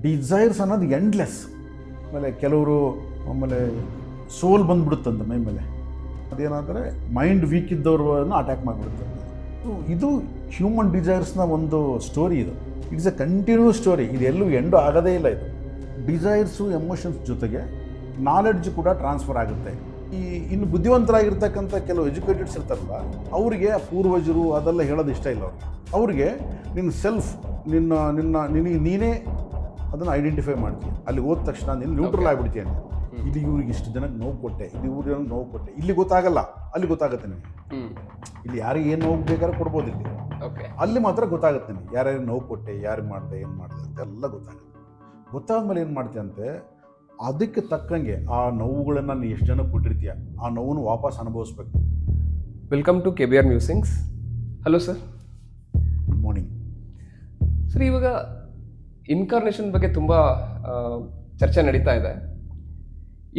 Desires ಅನ್ನೋದು endless. ಆಮೇಲೆ ಕೆಲವರು ಆಮೇಲೆ ಸೋಲ್ ಬಂದ್ಬಿಡುತ್ತಂತ ಮೈ ಮೇಲೆ. ಅದೇನಾದರೆ ಮೈಂಡ್ ವೀಕ್ ಇದ್ದವ್ರನ್ನ ಅಟ್ಯಾಕ್ ಮಾಡಿಬಿಡುತ್ತೆ. ಇದು ಹ್ಯೂಮನ್ ಡಿಸೈರ್ಸ್ನ ಒಂದು ಸ್ಟೋರಿ. ಇದು ಇಟ್ಸ್ ಎ ಕಂಟಿನ್ಯೂಸ್ ಸ್ಟೋರಿ. ಇದೆಲ್ಲೂ ಎಂಡು ಆಗೋದೇ ಇಲ್ಲ. ಇದು ಡಿಸೈರ್ಸು ಎಮೋಷನ್ಸ್ ಜೊತೆಗೆ ನಾಲೆಡ್ಜ್ ಕೂಡ ಟ್ರಾನ್ಸ್ಫರ್ ಆಗುತ್ತೆ. ಇನ್ನು ಬುದ್ಧಿವಂತರಾಗಿರ್ತಕ್ಕಂಥ ಕೆಲವು ಎಜುಕೇಟೆಡ್ಸ್ ಇರ್ತಾರಲ್ಲ, ಅವರಿಗೆ ಪೂರ್ವಜರು ಅದೆಲ್ಲ ಹೇಳೋದು ಇಷ್ಟ ಇಲ್ಲ. ಅವ್ರಿಗೆ ನಿನ್ನ ಸೆಲ್ಫ್ ನೀನೇ ಅದನ್ನು ಐಡೆಂಟಿಫೈ ಮಾಡ್ತೀಯ. ಅಲ್ಲಿ ಹೋದ ತಕ್ಷಣ ನೀನು ನ್ಯೂಟ್ರಲ್ ಆಗಿಬಿಡ್ತೀಯ. ಇಲ್ಲಿ ಇವ್ರಿಗೆ ಇಷ್ಟು ಜನಕ್ಕೆ ನೋವು ಕೊಟ್ಟೆ, ಇಲ್ಲಿ ಇವ್ರಿಗೆ ನೋವು ಕೊಟ್ಟೆ, ಇಲ್ಲಿ ಗೊತ್ತಾಗಲ್ಲ, ಅಲ್ಲಿ ಗೊತ್ತಾಗುತ್ತೆ ನಿಮಗೆ. ಇಲ್ಲಿ ಯಾರಿಗೆ ಏನು ನೋವು ಬೇಕಾದ್ರೆ ಕೊಡ್ಬೋದು, ಇಲ್ಲಿ ಅಲ್ಲಿ ಮಾತ್ರ ಗೊತ್ತಾಗುತ್ತೆ ನಿಮಗೆ ಯಾರ್ಯಾರು ನೋವು ಕೊಟ್ಟೆ, ಯಾರಿಗೆ ಮಾಡಿದೆ, ಏನು ಮಾಡಿದೆ ಅಂತ ಎಲ್ಲ ಗೊತ್ತಾಗುತ್ತೆ. ಗೊತ್ತಾದ್ಮೇಲೆ ಏನು ಮಾಡ್ತೀಯ ಅಂತೆ, ಅದಕ್ಕೆ ತಕ್ಕಂಗೆ ಆ ನೋವುಗಳನ್ನು ನೀನು ಎಷ್ಟು ಜನಕ್ಕೆ ಕೊಟ್ಟಿರ್ತೀಯ, ಆ ನೋವನ್ನು ವಾಪಸ್ ಅನುಭವಿಸ್ಬೇಕು. Welcome to KBR musings. Hello sir. Good morning sir. ಇವಾಗ ಇನ್ಕಾರ್ನೇಷನ್ ಬಗ್ಗೆ ತುಂಬ ಚರ್ಚೆ ನಡೀತಾ ಇದೆ.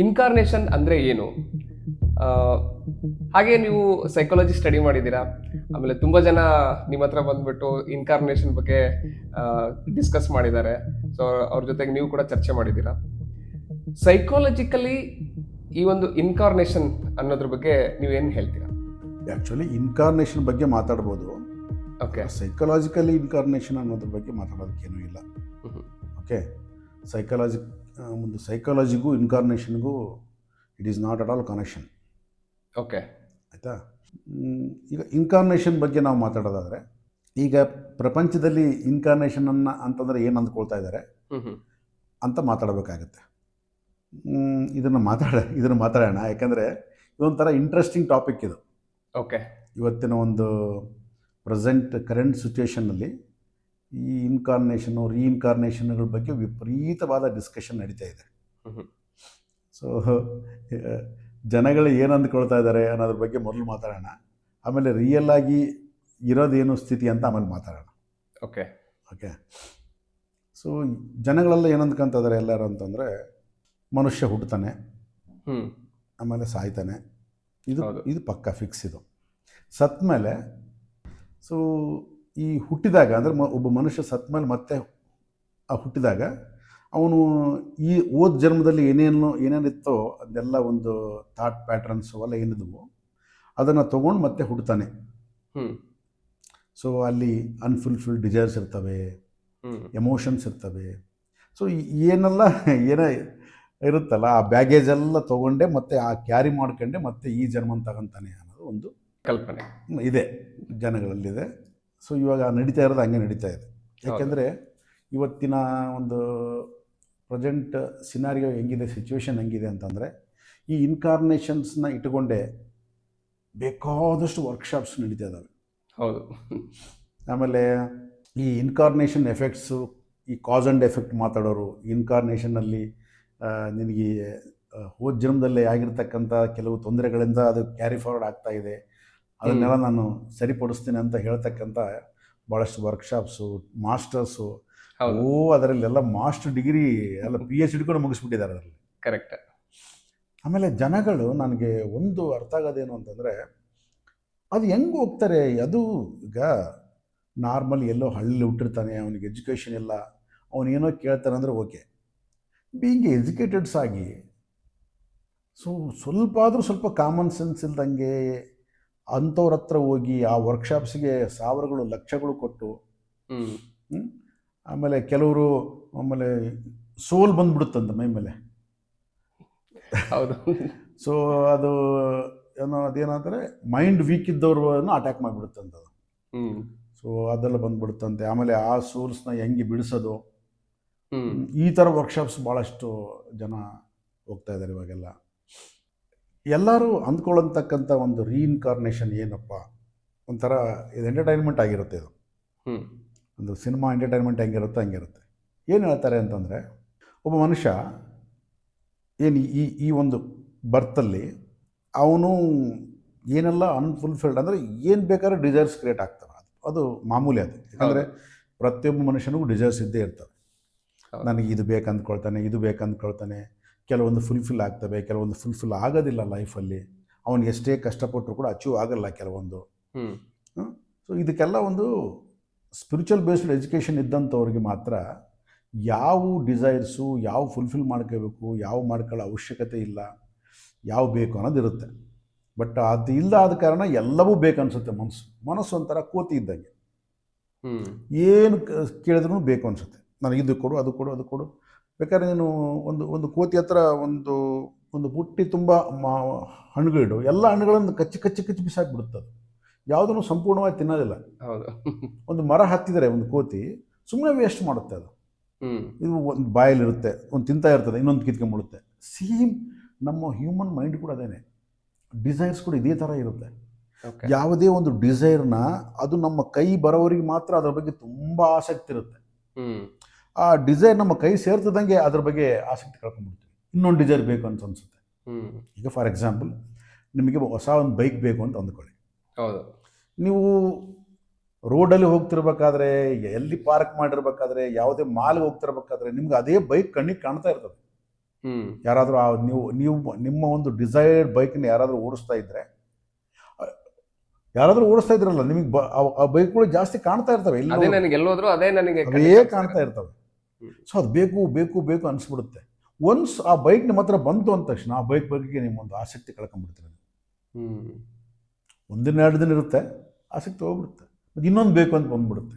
ಇನ್ಕಾರ್ನೇಷನ್ ಅಂದರೆ ಏನು? ಹಾಗೆ ನೀವು ಸೈಕಾಲಜಿ ಸ್ಟಡಿ ಮಾಡಿದ್ದೀರಾ, ಆಮೇಲೆ ತುಂಬ ಜನ ನಿಮ್ಮ ಹತ್ರ ಬಂದ್ಬಿಟ್ಟು ಇನ್ಕಾರ್ನೇಷನ್ ಬಗ್ಗೆ ಡಿಸ್ಕಸ್ ಮಾಡಿದ್ದಾರೆ. ಸೊ ಅವ್ರ ಜೊತೆಗೆ ನೀವು ಕೂಡ ಚರ್ಚೆ ಮಾಡಿದ್ದೀರಾ. ಸೈಕಾಲಜಿಕಲಿ ಈ ಒಂದು ಇನ್ಕಾರ್ನೇಷನ್ ಅನ್ನೋದ್ರ ಬಗ್ಗೆ ನೀವೇನು ಹೇಳ್ತೀರಾ? ಆ್ಯಕ್ಚುಲಿ ಇನ್ಕಾರ್ನೇಷನ್ ಬಗ್ಗೆ ಮಾತಾಡ್ಬೋದು. ಓಕೆ. ಸೈಕಾಲಜಿಕಲಿ ಇನ್ಕಾರ್ನೇಷನ್ ಅನ್ನೋದ್ರ ಬಗ್ಗೆ ಮಾತಾಡೋದಕ್ಕೇನೂ ಇಲ್ಲ. ಓಕೆ. ಸೈಕಾಲಜಿಗೂ ಇನ್ಕಾರ್ನೇಷನ್ಗೂ it is not at all connection. Okay. ಆಯಿತಾ? ಈಗ ಇನ್ಕಾರ್ನೇಷನ್ ಬಗ್ಗೆ ನಾವು ಮಾತಾಡೋದಾದರೆ, ಈಗ ಪ್ರಪಂಚದಲ್ಲಿ ಇನ್ಕಾರ್ನೇಷನನ್ನು ಅಂತಂದರೆ ಏನು ಅಂದ್ಕೊಳ್ತಾ ಇದ್ದಾರೆ ಅಂತ ಮಾತಾಡಬೇಕಾಗತ್ತೆ. ಇದನ್ನು ಮಾತಾಡೋಣ, ಯಾಕಂದರೆ ಇದೊಂಥರ ಇಂಟ್ರೆಸ್ಟಿಂಗ್ ಟಾಪಿಕ್ ಇದು. ಓಕೆ. ಇವತ್ತಿನ ಒಂದು ಕರೆಂಟ್ ಸಿಚುವೇಷನ್ನಲ್ಲಿ ಈ ಇನ್ಕಾರ್ನೇಷನು, ರೀಇನ್ಕಾರ್ನೇಷನ್ಗಳ ಬಗ್ಗೆ ವಿಪರೀತವಾದ ಡಿಸ್ಕಷನ್ ನಡೀತಾ ಇದೆ. ಸೊ ಜನಗಳು ಏನು ಅಂದ್ಕೊಳ್ತಾ ಇದ್ದಾರೆ ಅನ್ನೋದ್ರ ಬಗ್ಗೆ ಮೊದಲು ಮಾತಾಡೋಣ, ಆಮೇಲೆ ರಿಯಲ್ ಆಗಿ ಇರೋದೇನು ಸ್ಥಿತಿ ಅಂತ ಆಮೇಲೆ ಮಾತಾಡೋಣ. ಓಕೆ. ಓಕೆ. ಸೊ ಜನಗಳೆಲ್ಲ ಏನು ಅಂದ್ಕೊಂತ ಇದ್ದಾರೆ ಎಲ್ಲರೂ ಅಂತಂದರೆ, ಮನುಷ್ಯ ಹುಟ್ಟುತ್ತಾನೆ, ಆಮೇಲೆ ಸಾಯ್ತಾನೆ, ಇದು ಪಕ್ಕ ಫಿಕ್ಸ್. ಇದು ಸತ್ತ ಮೇಲೆ, ಸೊ ಈ ಹುಟ್ಟಿದಾಗ ಅಂದರೆ ಒಬ್ಬ ಮನುಷ್ಯ ಸತ್ತ ಮೇಲೆ ಮತ್ತೆ ಹುಟ್ಟಿದಾಗ ಅವನು ಈ ಓದ್ ಜನ್ಮದಲ್ಲಿ ಏನೇನಿತ್ತೋ ಅದೆಲ್ಲ ಒಂದು ಥಾಟ್ ಪ್ಯಾಟ್ರನ್ಸು ಅವೆಲ್ಲ ಏನಿದ್ವು ಅದನ್ನು ತೊಗೊಂಡು ಮತ್ತೆ ಹುಟ್ಟುತ್ತಾನೆ. ಸೊ ಅಲ್ಲಿ ಅನ್ಫುಲ್ಫಿಲ್ಡ್ ಡಿಸೈರ್ಸ್ ಇರ್ತವೆ, ಎಮೋಷನ್ಸ್ ಇರ್ತವೆ. ಸೊ ಏನೆಲ್ಲ ಇರುತ್ತಲ್ಲ, ಆ ಬ್ಯಾಗೇಜ್ ಎಲ್ಲ ತೊಗೊಂಡೆ ಮತ್ತೆ ಆ ಕ್ಯಾರಿ ಮಾಡ್ಕೊಂಡೆ ಮತ್ತೆ ಈ ಜನ್ಮನ ತಗೊಂತಾನೆ ಅನ್ನೋದು ಒಂದು ಕಲ್ಪನೆ ಇದೆ ಜನಗಳಲ್ಲಿದೆ. ಸೊ ಇವಾಗ ನಡೀತಾ ಇರೋದು ಹಂಗೆ ನಡೀತಾ ಇದೆ. ಯಾಕೆಂದರೆ ಇವತ್ತಿನ ಒಂದು ಪ್ರೆಸೆಂಟ್ ಸಿನಾರಿಯೋ ಹೆಂಗಿದೆ, ಸಿಚುವೇಶನ್ ಹೆಂಗಿದೆ ಅಂತಂದರೆ, ಈ ಇನ್ಕಾರ್ನೇಷನ್ಸ್ನ ಇಟ್ಕೊಂಡೆ ಬೇಕಾದಷ್ಟು ವರ್ಕ್ಶಾಪ್ಸ್ ನಡೀತಾ ಇದ್ದಾವೆ. ಹೌದು. ಆಮೇಲೆ ಈ ಇನ್ಕಾರ್ನೇಷನ್ ಎಫೆಕ್ಟ್ಸು, ಈ ಕಾಸ್ ಆ್ಯಂಡ್ ಎಫೆಕ್ಟ್ ಮಾತಾಡೋರು, ಇನ್ಕಾರ್ನೇಷನ್ನಲ್ಲಿ ನಿನಗೆ ಹೋದ ಜನ್ಮದಲ್ಲೇ ಆಗಿರ್ತಕ್ಕಂಥ ಕೆಲವು ತೊಂದರೆಗಳಿಂದ ಅದು ಕ್ಯಾರಿ ಫಾರ್ವರ್ಡ್ ಆಗ್ತಾ ಇದೆ, ಅದನ್ನೆಲ್ಲ ನಾನು ಸರಿಪಡಿಸ್ತೀನಿ ಅಂತ ಹೇಳ್ತಕ್ಕಂಥ ಭಾಳಷ್ಟು ವರ್ಕ್ಶಾಪ್ಸು, ಮಾಸ್ಟರ್ಸು, ಅದರಲ್ಲೆಲ್ಲ ಮಾಸ್ಟರ್ ಡಿಗ್ರಿ ಎಲ್ಲ PhD ಕೂಡ ಮುಗಿಸ್ಬಿಟ್ಟಿದ್ದಾರೆ ಅದರಲ್ಲಿ. ಕರೆಕ್ಟ್. ಆಮೇಲೆ ಜನಗಳು, ನನಗೆ ಒಂದು ಅರ್ಥ ಆಗೋದೇನು ಅಂತಂದರೆ, ಅದು ಹೆಂಗೆ ಹೋಗ್ತಾರೆ, ಅದು ಈಗ ನಾರ್ಮಲ್ ಎಲ್ಲೋ ಹಳ್ಳಿ ಹುಟ್ಟಿರ್ತಾನೆ, ಅವನಿಗೆ ಎಜುಕೇಷನ್ ಇಲ್ಲ, ಅವನೇನೋ ಕೇಳ್ತಾನೆ ಅಂದರೆ ಓಕೆ. ಬೀಯಿಂಗ್ ಎಜುಕೇಟೆಡ್ಸ್ ಆಗಿ ಸ್ವಲ್ಪ ಕಾಮನ್ ಸೆನ್ಸ್ ಇಲ್ದಂಗೆ ಅಂಥವ್ರ ಹತ್ರ ಹೋಗಿ ಆ ವರ್ಕ್ಶಾಪ್ಸ್ಗೆ ಸಾವಿರಗಳು ಲಕ್ಷಗಳು ಕೊಟ್ಟು, ಆಮೇಲೆ ಕೆಲವರು ಆಮೇಲೆ ಸೋಲ್ ಬಂದ್ಬಿಡುತ್ತಂತ ಮೈ ಮೇಲೆ. ಹೌದು. ಸೊ ಅದು ಅದೇನಂದರೆ ಮೈಂಡ್ ವೀಕ್ ಇದ್ದವ್ರನ್ನ ಅಟ್ಯಾಕ್ ಮಾಡಿಬಿಡುತ್ತಂಥದ್ದು. ಸೊ ಅದೆಲ್ಲ ಬಂದ್ಬಿಡುತ್ತಂತೆ. ಆಮೇಲೆ ಆ ಸೋಲ್ಸ್ನ ಹೆಂಗೆ ಬಿಡಿಸೋದು, ಈ ಥರ ವರ್ಕ್ಶಾಪ್ಸ್ ಭಾಳಷ್ಟು ಜನ ಹೋಗ್ತಾ ಇದ್ದಾರೆ ಇವಾಗೆಲ್ಲ. ಎಲ್ಲರೂ ಅಂದ್ಕೊಳ್ಳತಕ್ಕಂಥ ಒಂದು ರೀಇನ್ಕಾರ್ನೇಷನ್ ಏನಪ್ಪ, ಒಂಥರ ಇದು ಎಂಟರ್ಟೈನ್ಮೆಂಟ್ ಆಗಿರುತ್ತೆ. ಇದು ಒಂದು ಸಿನಿಮಾ ಎಂಟರ್ಟೈನ್ಮೆಂಟ್ ಹೆಂಗಿರುತ್ತೆ ಹಂಗಿರುತ್ತೆ. ಏನು ಹೇಳ್ತಾರೆ ಅಂತಂದರೆ, ಒಬ್ಬ ಮನುಷ್ಯ ಏನು ಈ ಒಂದು ಬರ್ತಲ್ಲಿ ಅವನು ಏನೆಲ್ಲ ಅನ್ಫುಲ್ಫಿಲ್ಡ್ ಅಂದರೆ ಏನು ಬೇಕಾದ್ರೆ ಡಿಸೈರ್ಸ್ ಕ್ರಿಯೇಟ್ ಆಗ್ತವೆ. ಅದು ಮಾಮೂಲಿ. ಅದು ಯಾಕಂದರೆ ಪ್ರತಿಯೊಬ್ಬ ಮನುಷ್ಯನಿಗೂ ಡಿಸೈರ್ಸ್ ಇದ್ದೇ ಇರ್ತವೆ. ನನಗೆ ಇದು ಬೇಕಂದ್ಕೊಳ್ತಾನೆ, ಇದು ಬೇಕಂದ್ಕೊಳ್ತಾನೆ. ಕೆಲವೊಂದು ಫುಲ್ಫಿಲ್ ಆಗ್ತವೆ, ಕೆಲವೊಂದು ಫುಲ್ಫಿಲ್ ಆಗೋದಿಲ್ಲ ಲೈಫಲ್ಲಿ. ಅವನು ಎಷ್ಟೇ ಕಷ್ಟಪಟ್ಟರು ಕೂಡ ಅಚೀವ್ ಆಗಲ್ಲ ಕೆಲವೊಂದು. ಸೊ ಇದಕ್ಕೆಲ್ಲ ಒಂದು ಸ್ಪಿರಿಚುವಲ್ ಬೇಸ್ಡ್ ಎಜುಕೇಷನ್ ಇದ್ದಂಥವ್ರಿಗೆ ಮಾತ್ರ ಯಾವ ಡಿಸೈರ್ಸು ಯಾವ ಫುಲ್ಫಿಲ್ ಮಾಡ್ಕೋಬೇಕು, ಯಾವ ಮಾಡ್ಕೊಳ್ಳೋ ಅವಶ್ಯಕತೆ ಇಲ್ಲ, ಯಾವ ಬೇಕು ಅನ್ನೋದಿರುತ್ತೆ. ಬಟ್ ಅದು ಇಲ್ಲ ಆದ ಕಾರಣ ಎಲ್ಲವೂ ಬೇಕು ಅನಿಸುತ್ತೆ. ಮನಸ್ಸು ಒಂಥರ ಕೋತಿ ಇದ್ದಂಗೆ, ಏನು ಕೇಳಿದ್ರೂ ಬೇಕು ಅನಿಸುತ್ತೆ. ನನಗೆ ಇದು ಕೊಡು, ಅದು ಕೊಡು, ಅದು ಕೊಡು. ಬೇಕಾದ್ರೆ ನೀನು ಒಂದು ಕೋತಿ ಹತ್ರ ಒಂದು ಬುಟ್ಟಿ ತುಂಬ ಹಣ್ಣುಗಳಿಡು, ಎಲ್ಲ ಹಣ್ಣುಗಳನ್ನು ಕಚ್ಚಿ ಬಿಸಾಕ್ಬಿಡುತ್ತೆ. ಅದು ಯಾವುದನ್ನು ಸಂಪೂರ್ಣವಾಗಿ ತಿನ್ನೋದಿಲ್ಲ. ಹೌದು. ಒಂದು ಮರ ಹತ್ತಿದರೆ ಒಂದು ಕೋತಿ ಸುಮ್ಮನೆ ವೇಸ್ಟ್ ಮಾಡುತ್ತೆ. ಅದು ಇದು ಒಂದು ಬಾಯಲ್ಲಿರುತ್ತೆ, ಒಂದು ತಿಂತಾ ಇರ್ತದೆ, ಇನ್ನೊಂದು ಕಿತ್ಕೊಂಡ್ಬಿಡುತ್ತೆ. ಸೇಮ್ ನಮ್ಮ ಹ್ಯೂಮನ್ ಮೈಂಡ್ ಕೂಡ ಅದೇನೆ, ಡಿಸೈರ್ಸ್ ಕೂಡ ಇದೇ ಥರ ಇರುತ್ತೆ. ಯಾವುದೇ ಒಂದು ಡಿಸೈರ್ನ ಅದು ನಮ್ಮ ಕೈ ಬರೋವರಿಗೆ ಮಾತ್ರ ಅದ್ರ ಬಗ್ಗೆ ತುಂಬ ಆಸಕ್ತಿ ಇರುತ್ತೆ. ಆ ಡಿಸೈರ್ ನಮ್ಮ ಕೈ ಸೇರ್ತದಂಗೆ ಅದ್ರ ಬಗ್ಗೆ ಆಸಕ್ತಿ ಕಳ್ಕೊಂಡ್ಬಿಡ್ತೀವಿ. ಇನ್ನೊಂದು ಡಿಸೈರ್ ಬೇಕು ಅಂತ ಅನ್ಸುತ್ತೆ. ಈಗ ಫಾರ್ ಎಕ್ಸಾಂಪಲ್, ನಿಮಗೆ ಹೊಸ ಒಂದು ಬೈಕ್ ಬೇಕು ಅಂತ ಅಂದ್ಕೊಳ್ಳಿ. ಹೌದು. ನೀವು ರೋಡಲ್ಲಿ ಹೋಗ್ತಿರ್ಬೇಕಾದ್ರೆ, ಎಲ್ಲಿ ಪಾರ್ಕ್ ಮಾಡಿರ್ಬೇಕಾದ್ರೆ, ಯಾವುದೇ ಮಾಲ್ಗೆ ಹೋಗ್ತಿರ್ಬೇಕಾದ್ರೆ ನಿಮ್ಗೆ ಅದೇ ಬೈಕ್ ಕಣ್ಣಿಗೆ ಕಾಣ್ತಾ ಇರ್ತದೆ. ಯಾರಾದರೂ ನೀವು ನಿಮ್ಮ ಒಂದು ಡಿಸೈರ್ಡ್ ಬೈಕ್ನ ಯಾರಾದರೂ ಓಡಿಸ್ತಾ ಇದ್ರಲ್ಲ, ನಿಮಗೆ ಆ ಬೈಕ್ಗಳು ಜಾಸ್ತಿ ಕಾಣ್ತಾ ಇರ್ತವೆ, ಅದೇ ಕಾಣ್ತಾ ಇರ್ತವೆ. ಸೊ ಅದು ಬೇಕು ಬೇಕು ಬೇಕು ಅನಿಸ್ಬಿಡುತ್ತೆ. ಒನ್ಸ್ ಆ ಬೈಕ್ ನಿಮ್ಮ ಹತ್ರ ಬಂತು ಅಂದ ತಕ್ಷಣ ಆ ಬೈಕ್ ಬಗ್ಗೆ ನಿಮ್ಮೊಂದು ಆಸಕ್ತಿ ಕಳ್ಕೊಂಡ್ಬಿಡ್ತೀರಿ. 1-2 ದಿನ ಇರುತ್ತೆ, ಆಸಕ್ತಿ ಹೋಗ್ಬಿಡುತ್ತೆ, ಮತ್ತು ಇನ್ನೊಂದು ಬೇಕು ಅಂತ ಬಂದ್ಬಿಡುತ್ತೆ.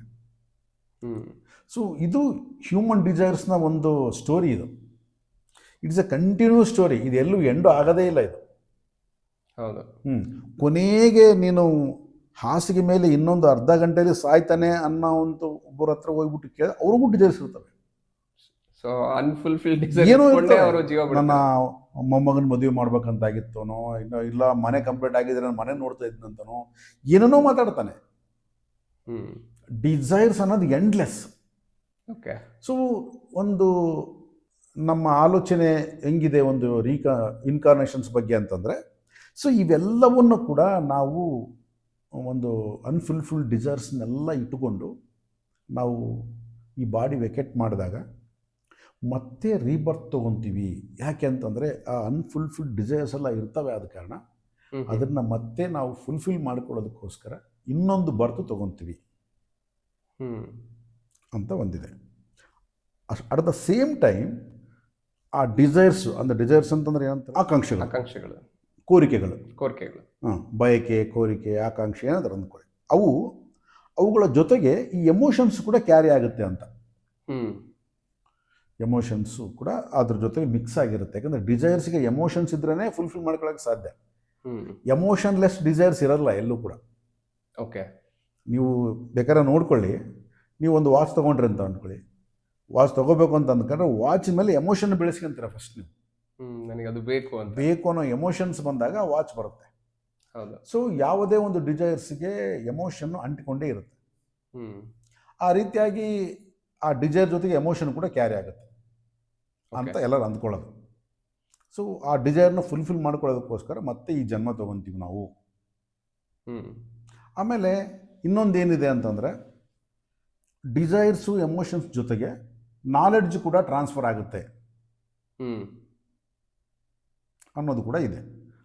ಸೊ ಇದು ಹ್ಯೂಮನ್ ಡಿಸೈರ್ಸ್ನ ಒಂದು ಸ್ಟೋರಿ. ಇದು ಇಟ್ಸ್ ಎ ಕಂಟಿನ್ಯೂಸ್ ಸ್ಟೋರಿ. ಇದು ಎಲ್ಲೂ ಎಂಡು ಆಗೋದೇ ಇಲ್ಲ ಇದು. ಹೌದು. ಕೊನೆಗೆ ನೀನು ಹಾಸಿಗೆ ಮೇಲೆ ಇನ್ನೊಂದು ಅರ್ಧ ಗಂಟೆಯಲ್ಲಿ ಸಾಯ್ತಾನೆ ಅನ್ನೋ ಒಂದು ಒಬ್ಬರ ಹತ್ರ ಹೋಗ್ಬಿಟ್ಟು ಕೇಳಿ ಅವ್ರಿಗೂ ಡಿಸೈರ್ಸ್ ಇರ್ತವೆ. ಏನೋ ನನ್ನ ಮೊಮ್ಮಗನ ಮದುವೆ ಮಾಡ್ಬೇಕಂತಾಗಿತ್ತೋನೋ, ಇಲ್ಲ ಮನೆ ಕಂಪ್ಲೀಟ್ ಆಗಿದ್ರೆ ನಾನು ಮನೆ ನೋಡ್ತಾ ಇದ್ನಂತನೋ, ಏನೇನೋ ಮಾತಾಡ್ತಾನೆ. ಡಿಸೈರ್ಸ್ ಅನ್ನೋದು ಎಂಡ್ಲೆಸ್. ಸೊ ಒಂದು ನಮ್ಮ ಆಲೋಚನೆ ಹೆಂಗಿದೆ ಒಂದು ಇನ್ಕಾರ್ನೇಷನ್ಸ್ ಬಗ್ಗೆ ಅಂತಂದರೆ, ಸೊ ಇವೆಲ್ಲವನ್ನು ಕೂಡ ನಾವು ಒಂದು ಅನ್ಫುಲ್ಫಿಲ್ಡ್ ಡಿಸೈರ್ಸ್ನೆಲ್ಲ ಇಟ್ಟುಕೊಂಡು ನಾವು ಈ ಬಾಡಿ ವೆಕೆಟ್ ಮಾಡಿದಾಗ ಮತ್ತೆ ರೀಬರ್ತ್ ತೊಗೊತೀವಿ. ಯಾಕೆ ಅಂತಂದರೆ ಆ ಅನ್ಫುಲ್ಫಿಲ್ಡ್ ಡಿಸೈರ್ಸ್ ಎಲ್ಲ ಇರ್ತವೆ. ಆದ ಕಾರಣ ಅದನ್ನು ಮತ್ತೆ ನಾವು ಫುಲ್ಫಿಲ್ ಮಾಡಿಕೊಡೋದಕ್ಕೋಸ್ಕರ ಇನ್ನೊಂದು ಬರ್ತು ತೊಗೊತೀವಿ ಅಂತ ಒಂದಿದೆ. ಅಟ್ ದ ಸೇಮ್ ಟೈಮ್ ಆ ಡಿಸೈರ್ಸ್ ಅಂತಂದ್ರೆ ಏನಂತ, ಆಕಾಂಕ್ಷೆಗಳು, ಕೋರಿಕೆಗಳು, ಬಯಕೆ, ಕೋರಿಕೆ, ಆಕಾಂಕ್ಷೆ ಏನಾದ್ರು ಅಂದ್ಕೊಳ್ಳಿ, ಅವುಗಳ ಜೊತೆಗೆ ಈ ಎಮೋಷನ್ಸ್ ಕೂಡ ಕ್ಯಾರಿ ಆಗುತ್ತೆ ಅಂತ. ಎಮೋಷನ್ಸು ಕೂಡ ಅದ್ರ ಜೊತೆಗೆ ಮಿಕ್ಸ್ ಆಗಿರುತ್ತೆ. ಯಾಕಂದರೆ ಡಿಸೈರ್ಸ್ಗೆ ಎಮೋಷನ್ಸ್ ಇದ್ರೇ ಫುಲ್ಫಿಲ್ ಮಾಡ್ಕೊಳ್ಳೋಕೆ ಸಾಧ್ಯ. ಎಮೋಷನ್ಲೆಸ್ ಡಿಸೈರ್ಸ್ ಇರಲ್ಲ ಎಲ್ಲೂ ಕೂಡ. ನೀವು ಬೇಕಾದ್ರೆ ನೋಡ್ಕೊಳ್ಳಿ, ನೀವು ಒಂದು ವಾಚ್ ತೊಗೊಂಡ್ರಿ ಅಂತ ಅಂದ್ಕೊಳ್ಳಿ, ವಾಚ್ ತೊಗೋಬೇಕು ಅಂತ ಅಂದ್ಕೊಂಡ್ರೆ ವಾಚ್ ಮೇಲೆ ಎಮೋಷನ್ ಬೆಳೆಸ್ಕೊಂತೀರ ಫಸ್ಟ್. ನೀವು ನನಗೆ ಅದು ಬೇಕು ಅನ್ನೋ ಎಮೋಷನ್ಸ್ ಬಂದಾಗ ವಾಚ್ ಬರುತ್ತೆ. ಸೊ ಯಾವುದೇ ಒಂದು ಡಿಸೈರ್ಸ್ಗೆ ಎಮೋಷನ್ನು ಅಂಟಿಕೊಂಡೇ ಇರುತ್ತೆ. ಆ ರೀತಿಯಾಗಿ ಆ ಡಿಸೈರ್ ಜೊತೆಗೆ ಎಮೋಷನ್ ಕೂಡ ಕ್ಯಾರಿ ಆಗುತ್ತೆ ಅಂತ ಎಲ್ಲರೂ ಅಂದ್ಕೊಳ್ಳೋದು. ಸೊ ಆ ಡಿಸೈರ್ನ ಫುಲ್ಫಿಲ್ ಮಾಡ್ಕೊಳ್ಳೋದಕ್ಕೋಸ್ಕರ ಮತ್ತೆ ಈ ಜನ್ಮ ತೊಗೊತೀವಿ ನಾವು. ಆಮೇಲೆ ಇನ್ನೊಂದೇನಿದೆ ಅಂತಂದರೆ, ಡಿಸೈರ್ಸು ಎಮೋಷನ್ಸ್ ಜೊತೆಗೆ ನಾಲೆಡ್ಜ್ ಕೂಡ ಟ್ರಾನ್ಸ್ಫರ್ ಆಗುತ್ತೆ ಅನ್ನೋದು ಕೂಡ ಇದೆ.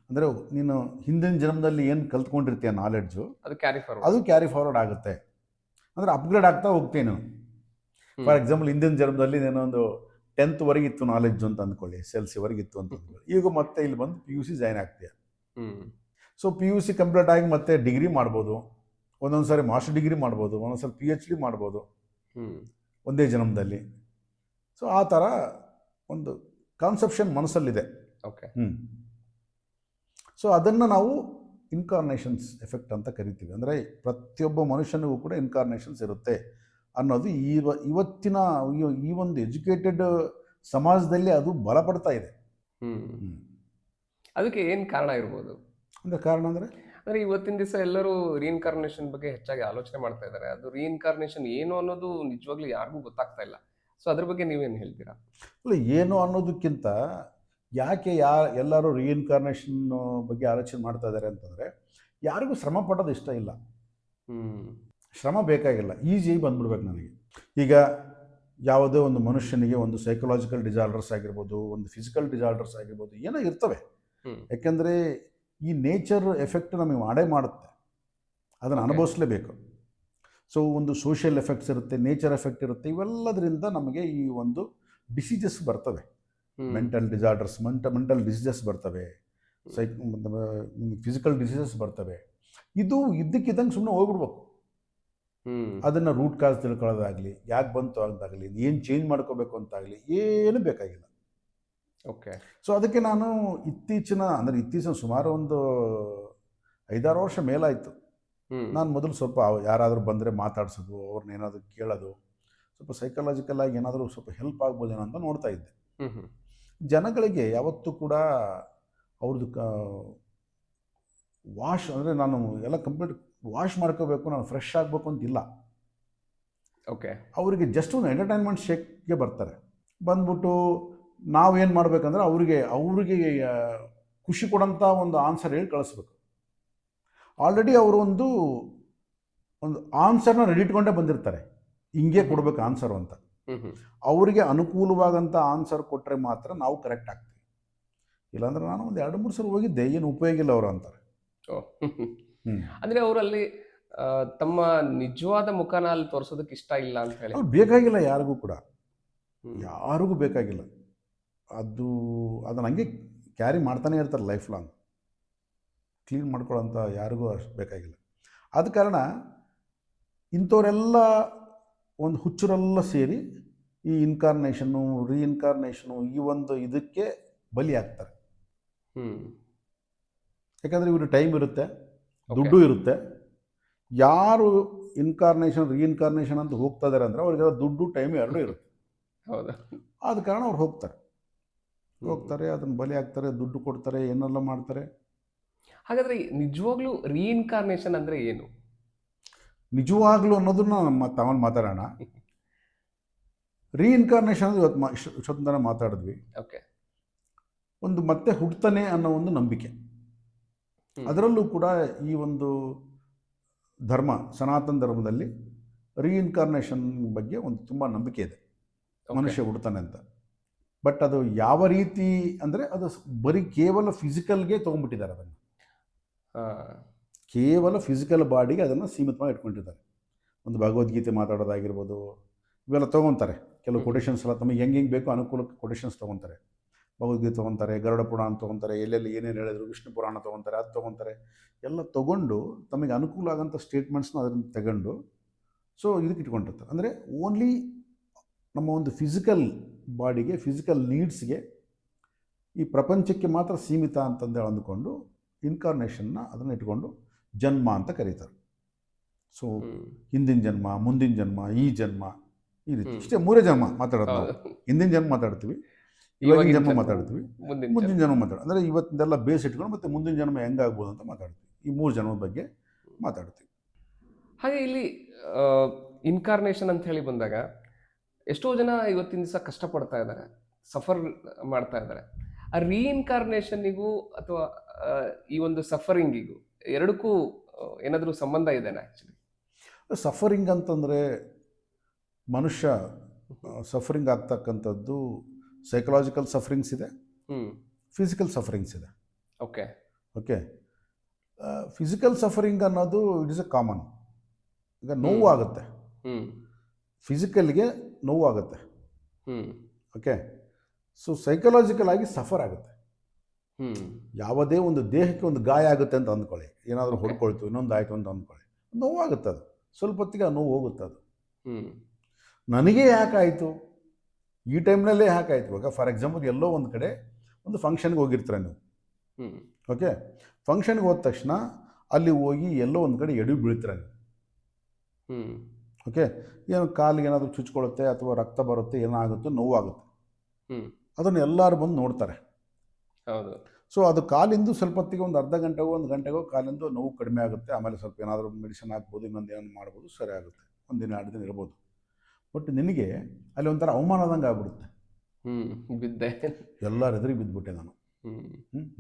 ಅಂದರೆ ನೀನು ಹಿಂದಿನ ಜನ್ಮದಲ್ಲಿ ಏನು ಕಲ್ತ್ಕೊಂಡಿರ್ತೀಯ ನಾಲೆಡ್ಜು, ಅದು ಕ್ಯಾರಿ ಫಾರ್ವರ್ಡ್ ಆಗುತ್ತೆ. ಅಂದರೆ ಅಪ್ಗ್ರೇಡ್ ಆಗ್ತಾ ಹೋಗ್ತೀನಿ ನಾನು. ಫಾರ್ ಎಕ್ಸಾಂಪಲ್, ಹಿಂದಿನ ಜನ್ಮದಲ್ಲಿ ಏನೊಂದು 10th ವರೆಗೆ ಇತ್ತು ನಾಲೆಡ್ಜ್ ಅಂತ ಅಂದ್ಕೊಳ್ಳಿ, SLC ವರೆಗೆ ಇತ್ತು ಅಂತ ಅಂದ್ಕೊಳ್ಳಿ. ಈಗ ಮತ್ತೆ ಇಲ್ಲಿ ಬಂದು PUC ಜಾಯ್ನ್ ಆಗ್ತೀಯ. ಸೊ PUC ಕಂಪ್ಲೀಟ್ ಆಗಿ ಮತ್ತೆ ಡಿಗ್ರಿ ಮಾಡ್ಬೋದು, ಒಂದೊಂದು ಸಾರಿ ಮಾಸ್ಟರ್ ಡಿಗ್ರಿ ಮಾಡ್ಬೋದು, ಒಂದೊಂದು ಸಾರಿ PhD ಮಾಡ್ಬೋದು ಒಂದೇ ಜನ್ಮದಲ್ಲಿ. ಸೊ ಆ ಥರ ಒಂದು ಕಾನ್ಸೆಪ್ಷನ್ ಮನಸ್ಸಲ್ಲಿದೆ. ಸೊ ಅದನ್ನು ನಾವು ಇನ್ಕಾರ್ನೇಷನ್ಸ್ ಎಫೆಕ್ಟ್ ಅಂತ ಕರಿತೀವಿ. ಅಂದರೆ ಪ್ರತಿಯೊಬ್ಬ ಮನುಷ್ಯನಿಗೂ ಕೂಡ ಇನ್ಕಾರ್ನೇಷನ್ಸ್ ಇರುತ್ತೆ ಅನ್ನೋದು ಇವತ್ತಿನ ಈ ಒಂದು ಎಜುಕೇಟೆಡ್ ಸಮಾಜದಲ್ಲಿ ಅದು ಬಲಪಡ್ತಾ ಇದೆ. ಅದಕ್ಕೆ ಏನು ಕಾರಣ ಇರ್ಬೋದು? ಅಂದರೆ ಕಾರಣ ಅಂದರೆ ಇವತ್ತಿನ ದಿವಸ ಎಲ್ಲರೂ ರೀಇನ್ಕಾರ್ನೇಷನ್ ಬಗ್ಗೆ ಹೆಚ್ಚಾಗಿ ಆಲೋಚನೆ ಮಾಡ್ತಾ ಇದ್ದಾರೆ. ಅದು ರೀಇನ್ಕಾರ್ನೇಷನ್ ಏನು ಅನ್ನೋದು ನಿಜವಾಗ್ಲೂ ಯಾರಿಗೂ ಗೊತ್ತಾಗ್ತಾ ಇಲ್ಲ. ಸೊ ಅದ್ರ ಬಗ್ಗೆ ನೀವೇನು ಹೇಳ್ತೀರಾ? ಅಲ್ಲ, ಏನು ಅನ್ನೋದಕ್ಕಿಂತ ಯಾಕೆ ಎಲ್ಲರೂ ರೀಇನ್ಕಾರ್ನೇಷನ್ ಬಗ್ಗೆ ಆಲೋಚನೆ ಮಾಡ್ತಾ ಇದ್ದಾರೆ ಅಂತಂದರೆ, ಯಾರಿಗೂ ಶ್ರಮ ಪಡೋದು ಇಷ್ಟ ಇಲ್ಲ. ಶ್ರಮ ಬೇಕಾಗಿಲ್ಲ, ಈಸಿಯಾಗಿ ಬಂದ್ಬಿಡ್ಬೇಕು ನನಗೆ. ಈಗ ಯಾವುದೇ ಒಂದು ಮನುಷ್ಯನಿಗೆ ಒಂದು ಸೈಕಲಾಜಿಕಲ್ ಡಿಸಾರ್ಡರ್ಸ್ ಆಗಿರ್ಬೋದು, ಒಂದು ಫಿಸಿಕಲ್ ಡಿಸಾರ್ಡರ್ಸ್ ಆಗಿರ್ಬೋದು, ಏನೋ ಇರ್ತವೆ. ಯಾಕೆಂದರೆ ಈ ನೇಚರ್ ಎಫೆಕ್ಟ್ ನಮಗೆ ಮಾಡೇ ಮಾಡುತ್ತೆ, ಅದನ್ನು ಅನುಭವಿಸ್ಲೇಬೇಕು. ಸೊ ಒಂದು ಸೋಷಿಯಲ್ ಎಫೆಕ್ಟ್ಸ್ ಇರುತ್ತೆ, ನೇಚರ್ ಎಫೆಕ್ಟ್ ಇರುತ್ತೆ, ಇವೆಲ್ಲದರಿಂದ ನಮಗೆ ಈ ಒಂದು ಡಿಸೀಸಸ್ ಬರ್ತವೆ. ಮೆಂಟಲ್ ಡಿಸಾರ್ಡರ್ಸ್, ಮೆಂಟಲ್ ಡಿಸೀಸಸ್ ಬರ್ತವೆ, ಫಿಸಿಕಲ್ ಡಿಸೀಸಸ್ ಬರ್ತವೆ. ಇದು ಇದ್ದಕ್ಕಿದ್ದಂಗೆ ಸುಮ್ಮನೆ ಹೋಗ್ಬಿಡ್ಬೇಕು. ಅದನ್ನು ರೂಟ್ ಕಾಸ್ ತಿಳ್ಕೊಳ್ಳೋದಾಗಲಿ, ಯಾಕೆ ಬಂತು ಅಂತಾಗಲಿ, ಏನು ಚೇಂಜ್ ಮಾಡ್ಕೋಬೇಕು ಅಂತಾಗಲಿ ಏನೂ ಬೇಕಾಗಿಲ್ಲ. ಓಕೆ. ಸೊ ಅದಕ್ಕೆ ನಾನು ಇತ್ತೀಚಿನ ಸುಮಾರು ಒಂದು 5-6 ವರ್ಷ ಮೇಲಾಯಿತು. ನಾನು ಮೊದಲು ಸ್ವಲ್ಪ ಯಾರಾದರೂ ಬಂದರೆ ಮಾತಾಡ್ಸೋದು, ಅವ್ರನ್ನ ಏನಾದರೂ ಕೇಳೋದು, ಸ್ವಲ್ಪ ಸೈಕಲಾಜಿಕಲ್ ಆಗಿ ಏನಾದರೂ ಸ್ವಲ್ಪ ಹೆಲ್ಪ್ ಆಗ್ಬೋದೇನೋ ಅಂತ ನೋಡ್ತಾ ಇದ್ದೆ. ಜನಗಳಿಗೆ ಯಾವತ್ತೂ ಕೂಡ ಅವ್ರದ್ದು ವಾಶ್ ಅಂದರೆ ನಾನು ಎಲ್ಲ ಕಂಪ್ಲೀಟ್ ವಾಶ್ ಮಾಡ್ಕೋಬೇಕು, ನಾನು ಫ್ರೆಶ್ ಆಗಬೇಕು ಅಂತಿಲ್ಲ. ಓಕೆ. ಅವರಿಗೆ ಜಸ್ಟ್ ಒಂದು ಎಂಟರ್ಟೈನ್ಮೆಂಟ್ ಶೇಕ್ಗೆ ಬರ್ತಾರೆ. ಬಂದ್ಬಿಟ್ಟು ನಾವೇನು ಮಾಡಬೇಕಂದ್ರೆ ಅವ್ರಿಗೆ ಖುಷಿ ಕೊಡೋಂಥ ಒಂದು ಆನ್ಸರ್ ಹೇಳಿ ಕಳಿಸ್ಬೇಕು. ಆಲ್ರೆಡಿ ಅವರು ಒಂದು ಆನ್ಸರ್ನ ರೆಡಿ ಇಟ್ಕೊಂಡೇ ಬಂದಿರ್ತಾರೆ, ಹಿಂಗೆ ಕೊಡ್ಬೇಕು ಆನ್ಸರು ಅಂತ. ಅವರಿಗೆ ಅನುಕೂಲವಾಗಂಥ ಆನ್ಸರ್ ಕೊಟ್ಟರೆ ಮಾತ್ರ ನಾವು ಕರೆಕ್ಟ್ ಆಗ್ತೀವಿ. ಇಲ್ಲಾಂದ್ರೆ ನಾನು ಒಂದು 2-3 ಸಲ ಹೋಗಿದ್ದೆ, ಏನು ಉಪಯೋಗ ಇಲ್ಲ ಅವರು ಅಂತಾರೆ. ಅಂದರೆ ಅವರಲ್ಲಿ ತಮ್ಮ ನಿಜವಾದ ಮುಖನ ಅಲ್ಲಿ ತೋರಿಸೋದಕ್ಕೆ ಇಷ್ಟ ಇಲ್ಲ ಅಂತ ಹೇಳಿ. ಅದು ಬೇಕಾಗಿಲ್ಲ ಯಾರಿಗೂ ಕೂಡ, ಯಾರಿಗೂ ಬೇಕಾಗಿಲ್ಲ. ಅದನ್ನು ಹಂಗೆ ಕ್ಯಾರಿ ಮಾಡ್ತಾನೆ ಇರ್ತಾರೆ ಲೈಫ್ ಲಾಂಗ್. ಕ್ಲೀನ್ ಮಾಡ್ಕೊಳ್ಳೋಂಥ ಯಾರಿಗೂ ಅಷ್ಟು ಬೇಕಾಗಿಲ್ಲ. ಆದ ಕಾರಣ ಇಂಥವರೆಲ್ಲ ಒಂದು ಹುಚ್ಚರೆಲ್ಲ ಸೇರಿ ಈ ಇನ್ಕಾರ್ನೇಷನ್ನು, ರೀಇನ್ಕಾರ್ನೇಷನು ಈ ಒಂದು ಇದಕ್ಕೆ ಬಲಿ ಆಗ್ತಾರೆ. ಯಾಕಂದರೆ ಇವರು ಟೈಮ್ ಇರುತ್ತೆ, ದುಡ್ಡು ಇರುತ್ತೆ. ಯಾರು ಇನ್ಕಾರ್ನೇಷನ್ ರೀಇನ್ಕಾರ್ನೇಷನ್ ಅಂತ ಹೋಗ್ತಾ ಇದ್ದಾರೆ ಅಂದರೆ ಅವ್ರಿಗೆಲ್ಲ ದುಡ್ಡು ಟೈಮ್ ಎರಡೂ ಇರುತ್ತೆ. ಹೌದಾ? ಆದ ಕಾರಣ ಅವ್ರು ಹೋಗ್ತಾರೆ, ಅದನ್ನು ಬಲಿ ಆಗ್ತಾರೆ, ದುಡ್ಡು ಕೊಡ್ತಾರೆ, ಏನೆಲ್ಲ ಮಾಡ್ತಾರೆ. ಹಾಗಾದರೆ ನಿಜವಾಗ್ಲೂ ರೀಇನ್ಕಾರ್ನೇಷನ್ ಅಂದರೆ ಏನು? ನಿಜವಾಗ್ಲೂ ಅನ್ನೋದನ್ನ ನಮ್ಮ ತಾವಲ್ಲಿ ಮಾತಾಡೋಣ. ರೀಇನ್ಕಾರ್ನೇಷನ್ ಅಂದರೆ ಇವತ್ತು ಮಾತಾಡಿದ್ವಿ. ಓಕೆ. ಒಂದು ಮತ್ತೆ ಹುಡ್ತಾನೆ ಅನ್ನೋ ಒಂದು ನಂಬಿಕೆ. ಅದರಲ್ಲೂ ಕೂಡ ಈ ಒಂದು ಧರ್ಮ, ಸನಾತನ ಧರ್ಮದಲ್ಲಿ ರೀಇನ್ಕಾರ್ನೇಷನ್ ಬಗ್ಗೆ ಒಂದು ತುಂಬ ನಂಬಿಕೆ ಇದೆ, ಮನುಷ್ಯ ಹುಡ್ತಾನೆ ಅಂತ. ಬಟ್ ಅದು ಯಾವ ರೀತಿ ಅಂದರೆ ಅದು ಬರೀ ಕೇವಲ ಫಿಸಿಕಲ್ಗೆ ತೊಗೊಂಡ್ಬಿಟ್ಟಿದ್ದಾರೆ. ಅದನ್ನು ಕೇವಲ ಫಿಸಿಕಲ್ ಬಾಡಿಗೆ ಅದನ್ನು ಸೀಮಿತವಾಗಿ ಇಟ್ಕೊಂಡಿದ್ದಾರೆ. ಒಂದು ಭಗವದ್ಗೀತೆ ಮಾತಾಡೋದಾಗಿರ್ಬೋದು, ಇವೆಲ್ಲ ತೊಗೊತಾರೆ. ಕೆಲವು ಕೊಟೇಶನ್ಸ್ ಎಲ್ಲ ತಮಗೆ ಹೆಂಗೆ ಬೇಕೋ ಅನುಕೂಲಕ್ಕೆ ಕೊಟೇಶನ್ಸ್ ತೊಗೊತಾರೆ. ಭಗವದ್ಗೀತೆ ತೊಗೊತಾರೆ, ಗರುಡ ಪುರಾಣ ತೊಗೊತಾರೆ, ಎಲ್ಲೆಲ್ಲಿ ಏನೇನು ಹೇಳಿದ್ರು, ವಿಷ್ಣು ಪುರಾಣ ತೊಗೊತಾರೆ, ಅದು ತೊಗೊತಾರೆ. ಎಲ್ಲ ತೊಗೊಂಡು ತಮಗೆ ಅನುಕೂಲ ಆಗೋಂಥ ಸ್ಟೇಟ್ಮೆಂಟ್ಸ್ನ ಅದನ್ನು ತಗೊಂಡು ಸೊ ಇದಕ್ಕೆ ಇಟ್ಕೊಂಡಿರ್ತಾರೆ. ಅಂದರೆ ಓನ್ಲಿ ನಮ್ಮ ಒಂದು ಫಿಸಿಕಲ್ ಬಾಡಿಗೆ, ಫಿಸಿಕಲ್ ನೀಡ್ಸ್ಗೆ, ಈ ಪ್ರಪಂಚಕ್ಕೆ ಮಾತ್ರ ಸೀಮಿತ ಅಂತಂದೇಳಿ ಅಂದ್ಕೊಂಡು ಇನ್ಕಾರ್ನೇಷನ್ನ ಅದನ್ನು ಇಟ್ಕೊಂಡು ಜನ್ಮ ಅಂತ ಕರೀತಾರೆ. ಸೊ ಹಿಂದಿನ ಜನ್ಮ, ಮುಂದಿನ ಜನ್ಮ, ಈ ಜನ್ಮ, ಈ ರೀತಿ ಇಷ್ಟೇ 3 ಜನ್ಮ ಮಾತಾಡೋದು ನಾವು. ಹಿಂದಿನ ಜನ್ಮ ಮಾತಾಡ್ತೀವಿ, ಇವಾಗಿನ ಜನ್ಮ ಮಾತಾಡ್ತೀವಿ, ಮುಂದಿನ ಜನ್ಮ ಮಾತಾಡ್ತೀವಿ. ಅಂದರೆ ಇವತ್ತಿಂದೆಲ್ಲ ಬೇಸ್ ಇಟ್ಕೊಂಡು ಮತ್ತೆ ಮುಂದಿನ ಜನ್ಮ ಹೆಂಗಾಗ್ಬೋದು ಅಂತ ಮಾತಾಡ್ತೀವಿ. ಈ 3 ಜನ್ಮದ ಬಗ್ಗೆ ಮಾತಾಡ್ತೀವಿ. ಹಾಗೆ ಇಲ್ಲಿ ಇನ್ಕಾರ್ನೇಷನ್ ಅಂತ ಹೇಳಿ ಬಂದಾಗ ಎಷ್ಟೋ ಜನ ಇವತ್ತಿನ ದಿವಸ ಕಷ್ಟಪಡ್ತಾ ಇದ್ದಾರೆ, ಸಫರ್ ಮಾಡ್ತಾ ಇದ್ದಾರೆ. ಆ ರೀಇನ್ಕಾರ್ನೇಷನ್ನಿಗೂ ಅಥವಾ ಈ ಒಂದು ಸಫರಿಂಗಿಗೂ ಎರಡಕ್ಕೂ ಏನಾದರೂ ಸಂಬಂಧ ಇದೆನಾ? ಆ್ಯಕ್ಚುಲಿ ಸಫರಿಂಗ್ ಅಂತಂದರೆ ಮನುಷ್ಯ ಸಫರಿಂಗ್ ಆಗ್ತಕ್ಕಂಥದ್ದು ಸೈಕಲಾಜಿಕಲ್ ಸಫರಿಂಗ್ಸ್ ಇದೆ, ಫಿಸಿಕಲ್ ಸಫರಿಂಗ್ಸ್ ಇದೆ. ಓಕೆ. ಫಿಸಿಕಲ್ ಸಫರಿಂಗ್ ಅನ್ನೋದು ಇಟ್ ಇಸ್ ಎ ಕಾಮನ್. ಈಗ ನೋವು ಆಗುತ್ತೆ, ಫಿಸಿಕಲ್ಗೆ ನೋವು ಆಗುತ್ತೆ. ಓಕೆ. ಸೊ ಸೈಕಲಾಜಿಕಲ್ ಆಗಿ ಸಫರ್ ಆಗುತ್ತೆ. ಯಾವುದೇ ಒಂದು ದೇಹಕ್ಕೆ ಒಂದು ಗಾಯ ಆಗುತ್ತೆ ಅಂತ ಅಂದ್ಕೊಳ್ಳಿ, ಏನಾದರೂ ಹೊಡ್ಕೊಳ್ತು, ಇನ್ನೊಂದು ಆಯಿತು ಅಂತ ಅಂದ್ಕೊಳ್ಳಿ, ನೋವಾಗುತ್ತೆ. ಅದು ಸ್ವಲ್ಪ ಹೊತ್ತಿಗೆ ಆ ನೋವು ಹೋಗುತ್ತೆ. ಅದು ನನಗೆ ಯಾಕಾಯಿತು, ಈ ಟೈಮ್ನಲ್ಲೇ ಯಾಕಾಯಿತು. ಇವಾಗ ಫಾರ್ ಎಕ್ಸಾಂಪಲ್ ಎಲ್ಲೋ ಒಂದು ಕಡೆ ಒಂದು ಫಂಕ್ಷನ್ಗೆ ಹೋಗಿರ್ತೀರ ನೀವು. ಓಕೆ. ಫಂಕ್ಷನ್ಗೆ ಹೋದ ತಕ್ಷಣ ಅಲ್ಲಿ ಹೋಗಿ ಎಲ್ಲೋ ಒಂದು ಕಡೆ ಎಡು ಬೀಳ್ತೀರ ನೀವು. ಓಕೆ. ಏನು ಕಾಲಿಗೆ ಏನಾದರೂ ಚುಚ್ಕೊಳ್ಳುತ್ತೆ ಅಥವಾ ರಕ್ತ ಬರುತ್ತೆ, ಏನಾಗುತ್ತೆ, ನೋವಾಗುತ್ತೆ. ಅದನ್ನು ಎಲ್ಲರೂ ಬಂದು ನೋಡ್ತಾರೆ. ಹೌದು. ಸೊ ಅದು ಕಾಲಿಂದು ಸ್ವಲ್ಪ ಹೊತ್ತಿಗೆ ಒಂದು ಅರ್ಧ ಗಂಟೆಗೋ 1 ಗಂಟೆಗೋ ಕಾಲಿಂದು ನೋವು ಕಡಿಮೆ ಆಗುತ್ತೆ. ಆಮೇಲೆ ಸ್ವಲ್ಪ ಏನಾದರೂ ಮೆಡಿಸಿನ್ ಹಾಕ್ಬೋದು, ಇನ್ನೊಂದು ಏನಾದ್ರು ಮಾಡ್ಬೋದು, ಸರಿ ಆಗುತ್ತೆ, 1 ದಿನ 2 ದಿನ ಇರ್ಬೋದು. ಬಟ್ ನಿನಗೆ ಅಲ್ಲಿ ಒಂಥರ ಅವಮಾನದಂಗೆ ಆಗ್ಬಿಡುತ್ತೆ. ಬಿದ್ದೆ, ಎಲ್ಲರ ಎದುರಿಗೆ ಬಿದ್ದುಬಿಟ್ಟೆ ನಾನು.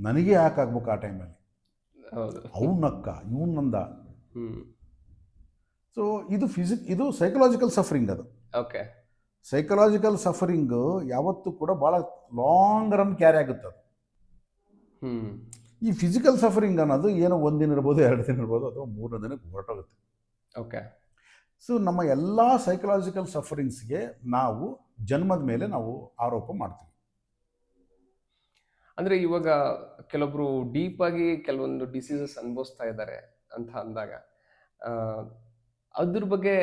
ನನಗೆ ಯಾಕೆ ಆಗ್ಬೇಕು ಆ ಟೈಮಲ್ಲಿ? ಅವ್ನು ನಕ್ಕ, ಇವನು ನಂದ. ಸೊ ಇದು ಸೈಕಲಾಜಿಕಲ್ ಸಫರಿಂಗ್. ಅದು ಓಕೆ. ಸೈಕಲಾಜಿಕಲ್ ಸಫರಿಂಗು ಯಾವತ್ತೂ ಕೂಡ ಭಾಳ ಲಾಂಗ್ ರನ್ ಕ್ಯಾರಿ ಆಗುತ್ತೆ. ಅದು ಈ ಫಿಸಿಕಲ್ ಸಫರಿಂಗ್ ಅನ್ನೋದು ಏನೋ 1 ದಿನ ಇರ್ಬೋದು, 2 ದಿನ ಇರ್ಬೋದು, ಅಥವಾ 3 ದಿನಕ್ಕೆ ಹೊರಟೋಗುತ್ತೆ. ಓಕೆ. ಸೊ ನಮ್ಮ ಎಲ್ಲ ಸೈಕಲಾಜಿಕಲ್ ಸಫರಿಂಗ್ಸ್ಗೆ ನಾವು ಜನ್ಮದ ಮೇಲೆ ನಾವು ಆರೋಪ ಮಾಡ್ತೀವಿ. ಅಂದ್ರೆ ಇವಾಗ ಕೆಲವೊಬ್ರು ಡೀಪ್ ಆಗಿ ಕೆಲವೊಂದು ಡಿಸೀಸಸ್ ಅನುಭವಿಸ್ತಾ ಇದ್ದಾರೆ ಅಂತ ಅಂದಾಗ ಆ, ಅದ್ರ ಬಗ್ಗೆ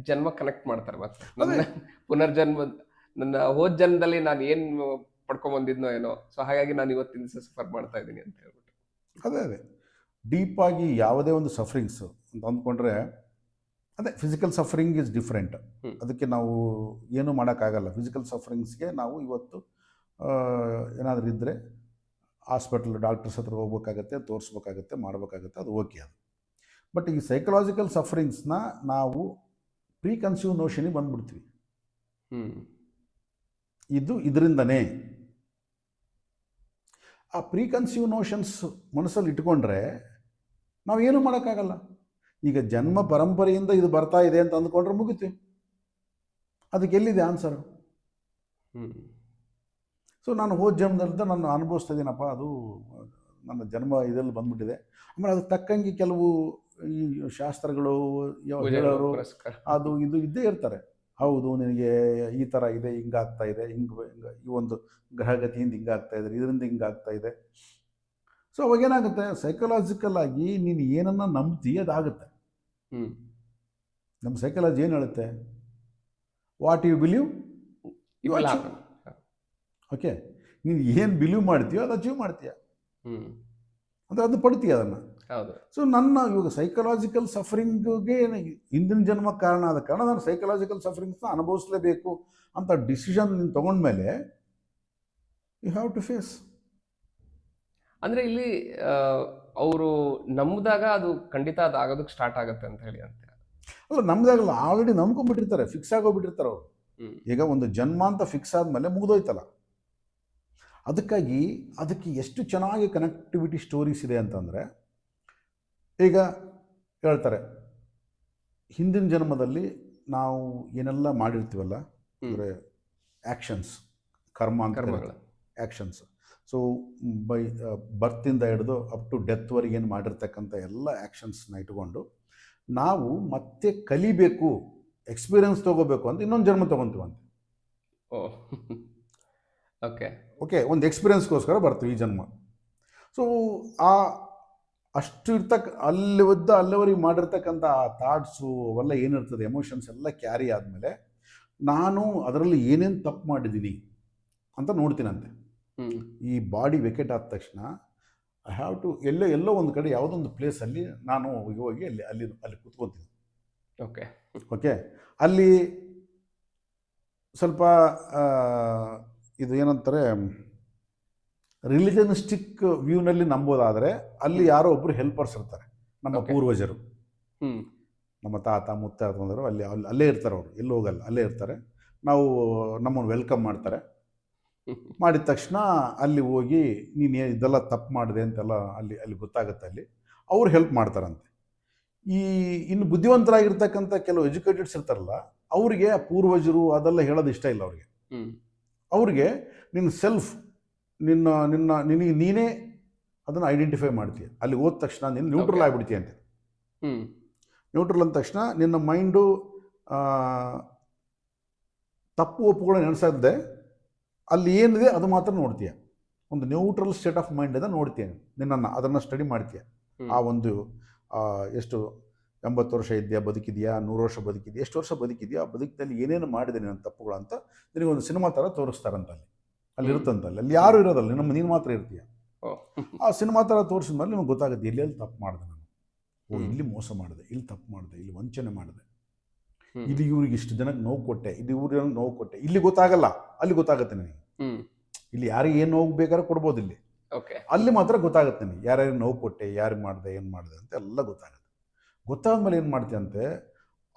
ಜನ್ಮ ಕನೆಕ್ಟ್ ಮಾಡ್ತಾರೆ ಮತ್ತೆ ನನ್ನ ಪುನರ್ಜನ್ಮ, ನನ್ನ ಹೋದ್ ಜನ್ಮದಲ್ಲಿ ನಾನು ಏನ್ ಪಡ್ಕೊಂಡ್ ಬಂದಿದ್ನೋ ಏನೋ, ಸೊ ಹಾಗಾಗಿ ನಾನು ಇವತ್ತಿನ ದಿವಸ ಸಫರ್ ಮಾಡ್ತಾ ಇದ್ದೀನಿ ಅಂತ ಹೇಳ್ಬಿಟ್ಟು. ಅದೇ ಡೀಪಾಗಿ ಯಾವುದೇ ಒಂದು ಸಫರಿಂಗ್ಸ್ ಅಂತ ಅಂದ್ಕೊಂಡ್ರೆ ಅದೇ ಫಿಸಿಕಲ್ ಸಫರಿಂಗ್ ಇಸ್ ಡಿಫ್ರೆಂಟ್. ಅದಕ್ಕೆ ನಾವು ಏನೂ ಮಾಡೋಕ್ಕಾಗಲ್ಲ. ಫಿಸಿಕಲ್ ಸಫರಿಂಗ್ಸ್ಗೆ ನಾವು ಇವತ್ತು ಏನಾದರೂ ಇದ್ದರೆ ಹಾಸ್ಪಿಟಲ್ ಡಾಕ್ಟರ್ಸ್ ಹತ್ರ ಹೋಗ್ಬೇಕಾಗತ್ತೆ, ತೋರಿಸ್ಬೇಕಾಗತ್ತೆ, ಮಾಡಬೇಕಾಗತ್ತೆ, ಅದು ಓಕೆ ಅದು. ಬಟ್ ಈ ಸೈಕಲಾಜಿಕಲ್ ಸಫರಿಂಗ್ಸ್ನ ನಾವು ಪ್ರೀ ಕನ್ಸ್ಯೂವ್ ನೋಷನಿಗೆ ಬಂದ್ಬಿಡ್ತೀವಿ. ಇದು ಇದರಿಂದನೇ ಆ ಪ್ರೀ ಕನ್ಸ್ಯೂವ್ ನೋಷನ್ಸ್ ಮನಸ್ಸಲ್ಲಿ ಇಟ್ಕೊಂಡ್ರೆ ನಾವು ಏನೂ ಮಾಡೋಕ್ಕಾಗಲ್ಲ. ಈಗ ಜನ್ಮ ಪರಂಪರೆಯಿಂದ ಇದು ಬರ್ತಾ ಇದೆ ಅಂತ ಅಂದ್ಕೊಂಡ್ರೆ ಮುಗಿತೀವಿ. ಅದಕ್ಕೆ ಎಲ್ಲಿದೆ ಆನ್ಸರು? ಸೊ ನಾನು ಹೋದ ಜನ್ಮದಲ್ಲಿದ್ದ ನಾನು ಅನುಭವಿಸ್ತಾ ಇದ್ದೀನಪ್ಪ, ಅದು ನನ್ನ ಜನ್ಮ ಇದರಲ್ಲಿ ಬಂದ್ಬಿಟ್ಟಿದೆ. ಆಮೇಲೆ ಅದಕ್ಕೆ ತಕ್ಕಂಗೆ ಕೆಲವು ಈ ಶಾಸ್ತ್ರಗಳು ಹೇಳೋರು ಅದು ಇದು ಇದ್ದೇ ಇರ್ತಾರೆ. ಹೌದು, ನಿನಗೆ ಈ ಥರ ಇದೆ, ಹಿಂಗಾಗ್ತಾ ಇದೆ, ಹಿಂಗೆ ಈ ಒಂದು ಗ್ರಹಗತಿಯಿಂದ ಹಿಂಗಾಗ್ತಾ ಇದೆ, ಇದರಿಂದ ಹಿಂಗಾಗ್ತಾ ಇದೆ. ಸೊ ಅವಾಗೇನಾಗುತ್ತೆ, ಸೈಕಲಾಜಿಕಲ್ ಆಗಿ ನೀನು ಏನನ್ನ ನಂಬ್ತಿ ಅದಾಗುತ್ತೆ. ನಮ್ಮ ಸೈಕಾಲಜಿ ಏನು ಹೇಳುತ್ತೆ? What you believe you achieve. Okay, ನೀನು ಏನು ಬಿಲೀವ್ ಮಾಡ್ತೀಯೋ ಅದು ಅಚೀವ್ ಮಾಡ್ತೀಯ, ಅಂದರೆ ಅದು ಪಡ್ತೀಯ ಅದನ್ನು. ಸೊ ನನ್ನ ಇವಾಗ ಸೈಕಲಾಜಿಕಲ್ ಸಫರಿಂಗ್ಗೆ ಹಿಂದಿನ ಜನ್ಮ ಕಾರಣ ಆದ ಕಾರಣ ನಾನು ಸೈಕಲಾಜಿಕಲ್ ಸಫರಿಂಗ್ಸ್ನ ಅನುಭವಿಸಲೇಬೇಕು ಅಂತ ಡಿಸಿಷನ್ ನೀನು ತೊಗೊಂಡ್ಮೇಲೆ ಯು ಹ್ಯಾವ್ ಟು ಫೇಸ್. ಅಂದ್ರೆ ಇಲ್ಲಿ ಅವರು ನಂಬಿದಾಗ ಅದು ಖಂಡಿತ ಅದು ಆಗೋದಕ್ಕೆ ಸ್ಟಾರ್ಟ್ ಆಗುತ್ತೆ ಅಂತ ಹೇಳಿ ಅಂತ ಅಲ್ಲ, ನಮ್ದಾಗಲ್ಲ, ಆಲ್ರೆಡಿ ನಂಬ್ಕೊಂಡ್ಬಿಟ್ಟಿರ್ತಾರೆ, ಫಿಕ್ಸ್ ಆಗೋಗ್ಬಿಟ್ಟಿರ್ತಾರೆ ಅವರು. ಈಗ ಒಂದು ಜನ್ಮ ಅಂತ ಫಿಕ್ಸ್ ಆದಮೇಲೆ ಮುಗಿದೋಯ್ತಲ್ಲ. ಅದಕ್ಕೆ ಎಷ್ಟು ಚೆನ್ನಾಗಿ ಕನೆಕ್ಟಿವಿಟಿ ಸ್ಟೋರೀಸ್ ಇದೆ ಅಂತಂದರೆ, ಈಗ ಹೇಳ್ತಾರೆ ಹಿಂದಿನ ಜನ್ಮದಲ್ಲಿ ನಾವು ಏನೆಲ್ಲ ಮಾಡಿರ್ತೀವಲ್ಲ, ಅಂದರೆ ಆ್ಯಕ್ಷನ್ಸ್, ಕರ್ಮ ಅಂತ ಆ್ಯಕ್ಷನ್ಸ್. ಸೊ ಬೈ ಬರ್ತಿಂದ ಹಿಡಿದು ಅಪ್ ಟು ಡೆತ್ವರೆಗೆ ಏನು ಮಾಡಿರ್ತಕ್ಕಂಥ ಎಲ್ಲ ಆ್ಯಕ್ಷನ್ಸ್ನ ಇಟ್ಕೊಂಡು ನಾವು ಮತ್ತೆ ಕಲಿಬೇಕು, ಎಕ್ಸ್ಪೀರಿಯನ್ಸ್ ತೊಗೋಬೇಕು ಅಂತ ಇನ್ನೊಂದು ಜನ್ಮ ತೊಗೊತೀವಂತೆ. ಓಕೆ, ಒಂದು ಎಕ್ಸ್ಪೀರಿಯನ್ಸ್ಗೋಸ್ಕರ ಬರ್ತೀವಿ ಈ ಜನ್ಮ. ಸೊ ಅಷ್ಟು ಅಲ್ಲಿವರೆಗೆ ಮಾಡಿರ್ತಕ್ಕಂಥ ಆ ಥಾಟ್ಸು ಅವೆಲ್ಲ ಏನಿರ್ತದೆ, ಎಮೋಷನ್ಸ್ ಎಲ್ಲ ಕ್ಯಾರಿ ಆದಮೇಲೆ ನಾನು ಅದರಲ್ಲಿ ಏನೇನು ತಪ್ಪು ಮಾಡಿದ್ದೀನಿ ಅಂತ ನೋಡ್ತೀನಂತೆ. ಈ ಬಾಡಿ ವೆಕೆಟ್ ಆದ ತಕ್ಷಣ ಐ ಹ್ಯಾವ್ ಟು ಎಲ್ಲೋ ಒಂದು ಕಡೆ ಯಾವುದೊಂದು ಪ್ಲೇಸಲ್ಲಿ ನಾನು ಹೋಗಿ ಅಲ್ಲಿ ಕೂತ್ಕೊತೀನಿ. ಓಕೆ, ಅಲ್ಲಿ ಸ್ವಲ್ಪ ಇದು ಏನಂತಾರೆ, ರಿಲಿಜನಿಸ್ಟಿಕ್ ವ್ಯೂನಲ್ಲಿ ನಂಬೋದಾದರೆ ಅಲ್ಲಿ ಯಾರೋ ಒಬ್ಬರು ಹೆಲ್ಪರ್ಸ್ ಇರ್ತಾರೆ, ನಮ್ಮ ಪೂರ್ವಜರು, ನಮ್ಮ ತಾತ ಮುತ್ತಾತ ಅಂದರು ಅಲ್ಲೇ ಇರ್ತಾರೆ. ಅವರು ಎಲ್ಲೂ ಹೋಗಲ್ಲ, ಅಲ್ಲೇ ಇರ್ತಾರೆ. ನಾವು ನಮ್ಮನ್ನು ವೆಲ್ಕಮ್ ಮಾಡ್ತಾರೆ. ಮಾಡಿದ ತಕ್ಷಣ ಅಲ್ಲಿ ಹೋಗಿ ನೀನು ಇದೆಲ್ಲ ತಪ್ಪು ಮಾಡಿದೆ ಅಂತೆಲ್ಲ ಅಲ್ಲಿ ಗೊತ್ತಾಗುತ್ತೆ. ಅಲ್ಲಿ ಅವ್ರು ಹೆಲ್ಪ್ ಮಾಡ್ತಾರಂತೆ. ಇನ್ನು ಬುದ್ಧಿವಂತರಾಗಿರ್ತಕ್ಕಂಥ ಕೆಲವು ಎಜುಕೇಟೆಡ್ಸ್ ಇರ್ತಾರಲ್ಲ, ಅವರಿಗೆ ಪೂರ್ವಜರು ಅದೆಲ್ಲ ಹೇಳೋದು ಇಷ್ಟ ಇಲ್ಲ. ಅವ್ರಿಗೆ ನಿನ್ನ ಸೆಲ್ಫ್ ನಿನಗೆ ನೀನೇ ಅದನ್ನು ಐಡೆಂಟಿಫೈ ಮಾಡ್ತೀಯ. ಅಲ್ಲಿ ಹೋದ ತಕ್ಷಣ ನೀನು ನ್ಯೂಟ್ರಲ್ ಆಗಿಬಿಡ್ತೀಯ ಅಂತೆ. ನ್ಯೂಟ್ರಲ್ ಅಂದ ತಕ್ಷಣ ನಿನ್ನ ಮೈಂಡು ತಪ್ಪು ಒಪ್ಪುಗಳನ್ನ ನೆನೆಸದೆ ಅಲ್ಲಿ ಏನಿದೆ ಅದು ಮಾತ್ರ ನೋಡ್ತೀಯ. ಒಂದು ನ್ಯೂಟ್ರಲ್ ಸ್ಟೇಟ್ ಆಫ್ ಮೈಂಡ್ ಅದ ನೋಡ್ತೀಯ ನಿನ್ನನ್ನು, ಅದನ್ನು ಸ್ಟಡಿ ಮಾಡ್ತೀಯ. ಆ ಒಂದು ಎಷ್ಟು 80 ವರ್ಷ ಇದೆಯಾ, ಬದುಕಿದೆಯಾ, 100 ವರ್ಷ ಬದುಕಿದೆಯಾ, ಎಷ್ಟು ವರ್ಷ ಬದುಕಿದೆಯಾ, ಆ ಬದುಕಿನಲ್ಲಿ ಏನೇನು ಮಾಡಿದೆ ನನ್ನ ತಪ್ಪುಗಳು ಅಂತ ನಿನಗೆ ಒಂದು ಸಿನಿಮಾ ಥರ ತೋರಿಸ್ತಾರಂತ. ಅಲ್ಲಿ ಇರುತ್ತಂತಲ್ಲಿ, ಅಲ್ಲಿ ಯಾರು ಇರೋದಲ್ಲ, ನೀನು ಮಾತ್ರ ಇರ್ತೀಯ. ಆ ಸಿನಿಮಾ ಥರ ತೋರಿಸಿದ ಮೇಲೆ ನಿಮಗೆ ಗೊತ್ತಾಗುತ್ತೆ ಎಲ್ಲೆಲ್ಲಿ ತಪ್ಪು ಮಾಡಿದೆ ನಾನು. ಇಲ್ಲಿ ಮೋಸ ಮಾಡಿದೆ, ಇಲ್ಲಿ ತಪ್ಪು ಮಾಡಿದೆ, ಇಲ್ಲಿ ವಂಚನೆ ಮಾಡಿದೆ, ಇಲ್ಲಿ ಇವ್ರಿಗೆ ಇಷ್ಟು ಜನಕ್ಕೆ ನೋವು ಕೊಟ್ಟೆ, ಇಲ್ಲಿ ಇವ್ರಿಗೆ ನೋವು ಕೊಟ್ಟೆ. ಇಲ್ಲಿ ಗೊತ್ತಾಗಲ್ಲ, ಅಲ್ಲಿ ಗೊತ್ತಾಗುತ್ತೆ ನನಗೆ. ಇಲ್ಲಿ ಯಾರಿಗೆ ಏನು ನೋವು ಬೇಕಾದ್ರೆ ಕೊಡ್ಬೋದು, ಇಲ್ಲಿ ಅಲ್ಲಿ ಮಾತ್ರ ಗೊತ್ತಾಗುತ್ತೆ ನನಗೆ ಯಾರ್ಯಾರು ನೋವು ಕೊಟ್ಟೆ, ಯಾರಿಗೆ ಮಾಡಿದೆ, ಏನು ಮಾಡಿದೆ ಅಂತ ಎಲ್ಲ ಗೊತ್ತಾಗುತ್ತೆ. ಗೊತ್ತಾದ್ಮೇಲೆ ಏನು ಮಾಡ್ತೀಯಂತೆ,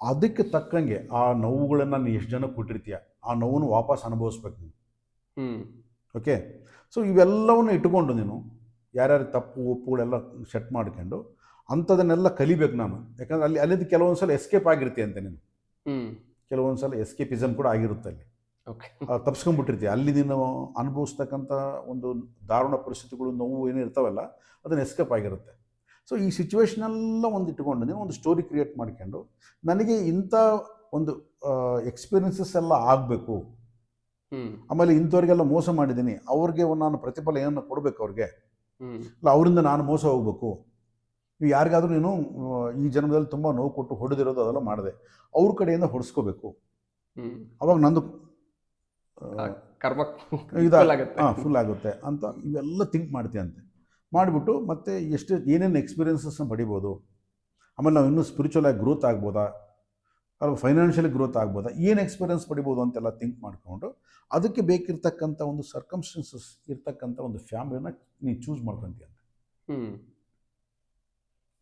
ಅದಕ್ಕೆ ತಕ್ಕಂಗೆ ಆ ನೋವುಗಳನ್ನು ನೀನು ಎಷ್ಟು ಜನಕ್ಕೆ ಕೊಟ್ಟಿರ್ತೀಯ, ಆ ನೋವನ್ನು ವಾಪಸ್ ಅನುಭವಿಸ್ಬೇಕು ನೀನು. ಓಕೆ, ಸೊ ಇವೆಲ್ಲವನ್ನು ಇಟ್ಕೊಂಡು ನೀನು ಯಾರ್ಯಾರು ತಪ್ಪು ಒಪ್ಪುಗಳೆಲ್ಲ ಸೆಟ್ ಮಾಡ್ಕೊಂಡು ಅಂಥದನ್ನೆಲ್ಲ ಕಲಿಬೇಕು ನಾನು. ಯಾಕಂದರೆ ಅಲ್ಲಿದ್ದು ಕೆಲವೊಂದು ಸಲ ಎಸ್ಕೇಪ್ ಆಗಿರ್ತೀಯ ಅಂತ ನೀನು. ಕೆಲವೊಂದು ಸಲ ಎಸ್ಕೇಪಿಸಮ್ ಕೂಡ ಆಗಿರುತ್ತೆ. ಅಲ್ಲಿ ತಪ್ಸ್ಕೊಂಡ್ಬಿಟ್ಟಿರ್ತೀಯ. ಅಲ್ಲಿ ನೀನು ಅನುಭವಿಸ್ತಕ್ಕಂಥ ಒಂದು ದಾರುಣ ಪರಿಸ್ಥಿತಿಗಳು, ನೋವು ಏನೇ ಇರ್ತಾವಲ್ಲ, ಅದನ್ನು ಎಸ್ಕೇಪ್ ಆಗಿರುತ್ತೆ. ಸೊ ಈ ಸಿಚುವೇಶನೆಲ್ಲ ಒಂದು ಇಟ್ಕೊಂಡು ಒಂದು ಸ್ಟೋರಿ ಕ್ರಿಯೇಟ್ ಮಾಡ್ಕೊಂಡು ನನಗೆ ಇಂಥ ಒಂದು ಎಕ್ಸ್ಪೀರಿಯನ್ಸಸ್ ಎಲ್ಲ ಆಗಬೇಕು, ಆಮೇಲೆ ಇಂಥವ್ರಿಗೆಲ್ಲ ಮೋಸ ಮಾಡಿದ್ದೀನಿ, ಅವ್ರಿಗೆ ನಾನು ಪ್ರತಿಫಲ ಏನನ್ನು ಕೊಡಬೇಕು ಅವ್ರಿಗೆ, ಅಲ್ಲ ಅವರಿಂದ ನಾನು ಮೋಸ ಹೋಗ್ಬೇಕು. ನೀವು ಯಾರಿಗಾದ್ರೂ ನೀನು ಈ ಜನ್ಮದಲ್ಲಿ ತುಂಬ ನೋವು ಕೊಟ್ಟು ಹೊಡೆದಿರೋದು ಅದೆಲ್ಲ ಮಾಡಿದೆ, ಅವ್ರ ಕಡೆಯಿಂದ ಹೊಡೆಸ್ಕೋಬೇಕು, ಅವಾಗ ನಂದು ಕರ್ಮ ಫುಲ್ ಆಗುತ್ತೆ ಅಂತ ಇವೆಲ್ಲ ಥಿಂಕ್ ಮಾಡ್ತೀಯಂತೆ. ಮಾಡಿಬಿಟ್ಟು ಮತ್ತೆ ಏನೇನು ಎಕ್ಸ್ಪೀರಿಯನ್ಸಸ್ನ ಪಡಿಬೋದು, ಆಮೇಲೆ ನಾವು ಇನ್ನೂ ಸ್ಪಿರಿಚುವಲ್ ಆಗಿ ಗ್ರೋತ್ ಆಗ್ಬೋದಾ, ಅಲ್ಲ ಫೈನಾನ್ಷಿಯಲಿ ಗ್ರೋತ್ ಆಗ್ಬೋದಾ, ಏನು ಎಕ್ಸ್ಪೀರಿಯನ್ಸ್ ಪಡಿಬೋದು ಅಂತೆಲ್ಲ ಥಿಂಕ್ ಮಾಡಿಕೊಂಡು ಅದಕ್ಕೆ ಬೇಕಿರ್ತಕ್ಕಂಥ ಒಂದು ಸರ್ಕಮ್ಸ್ಟೆನ್ಸಸ್ ಇರ್ತಕ್ಕಂಥ ಒಂದು ಫ್ಯಾಮಿಲಿನ ನೀನು ಚೂಸ್ ಮಾಡ್ಕೊತೀಯ.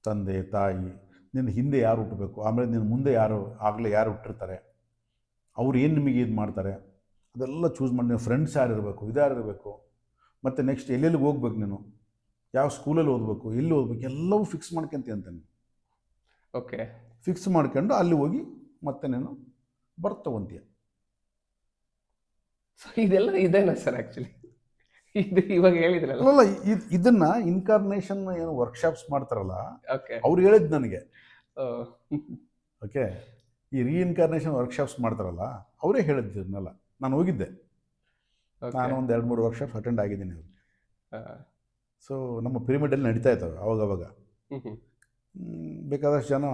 ತಂದೆ ತಾಯಿ, ನಿನ್ನ ಹಿಂದೆ ಯಾರು ಹುಟ್ಟಬೇಕು, ಆಮೇಲೆ ನಿನ್ನ ಮುಂದೆ ಯಾರು ಹುಟ್ಟಿರ್ತಾರೆ, ಅವ್ರು ಏನು ನಿಮಗೆ ಇದು ಮಾಡ್ತಾರೆ ಅದೆಲ್ಲ ಚೂಸ್ ಮಾಡಿ, ನೀವು ಫ್ರೆಂಡ್ಸ್ ಯಾರು ಇರಬೇಕು, ಇದ್ಯಾರು ಇರಬೇಕು, ಮತ್ತು ನೆಕ್ಸ್ಟ್ ಎಲ್ಲೆಲ್ಲಿಗೆ ಹೋಗ್ಬೇಕು, ನೀನು ಯಾವ ಸ್ಕೂಲಲ್ಲಿ ಓದಬೇಕು, ಎಲ್ಲಿ ಓದಬೇಕು, ಎಲ್ಲವೂ ಫಿಕ್ಸ್ ಮಾಡ್ಕೊಂತೀಯ ಅಂತ ನೀನು. ಓಕೆ, ಫಿಕ್ಸ್ ಮಾಡ್ಕೊಂಡು ಅಲ್ಲಿ ಹೋಗಿ ಮತ್ತೆ ನೀನು ತಗೊಂತೀಯ. ಇದೆಲ್ಲ ಇದೇನಾ ಸರ್ ಆ್ಯಕ್ಚುಲಿ ಇದು ಇವಾಗ ಹೇಳಿದ್ರಲ್ಲ? ಅಲ್ಲ, ಇದನ್ನ ಇನ್ಕಾರ್ನೇಷನ್ ಏನು ವರ್ಕ್ಶಾಪ್ಸ್ ಮಾಡ್ತಾರಲ್ಲ ಅವ್ರು ಹೇಳಿದ್ದು ನನಗೆ. ಓಕೆ, ಈ ರೀಇನ್ಕಾರ್ನೇಷನ್ ವರ್ಕ್ಶಾಪ್ಸ್ ಮಾಡ್ತಾರಲ್ಲ ಅವರೇ ಹೇಳಿದ್ದು ಇದನ್ನೆಲ್ಲ. ನಾನು ಹೋಗಿದ್ದೆ, ನಾನು ಒಂದು 2-3 ವರ್ಕ್ಶಾಪ್ಸ್ ಅಟೆಂಡ್ ಆಗಿದ್ದೀನಿ ಅವ್ರಿಗೆ. ಸೊ ನಮ್ಮ ಪಿರಮಿಡಲ್ಲಿ ನಡೀತಾ ಇದ್ದಾವೆ ಅವಾಗವಾಗ. ಬೇಕಾದಷ್ಟು ಜನ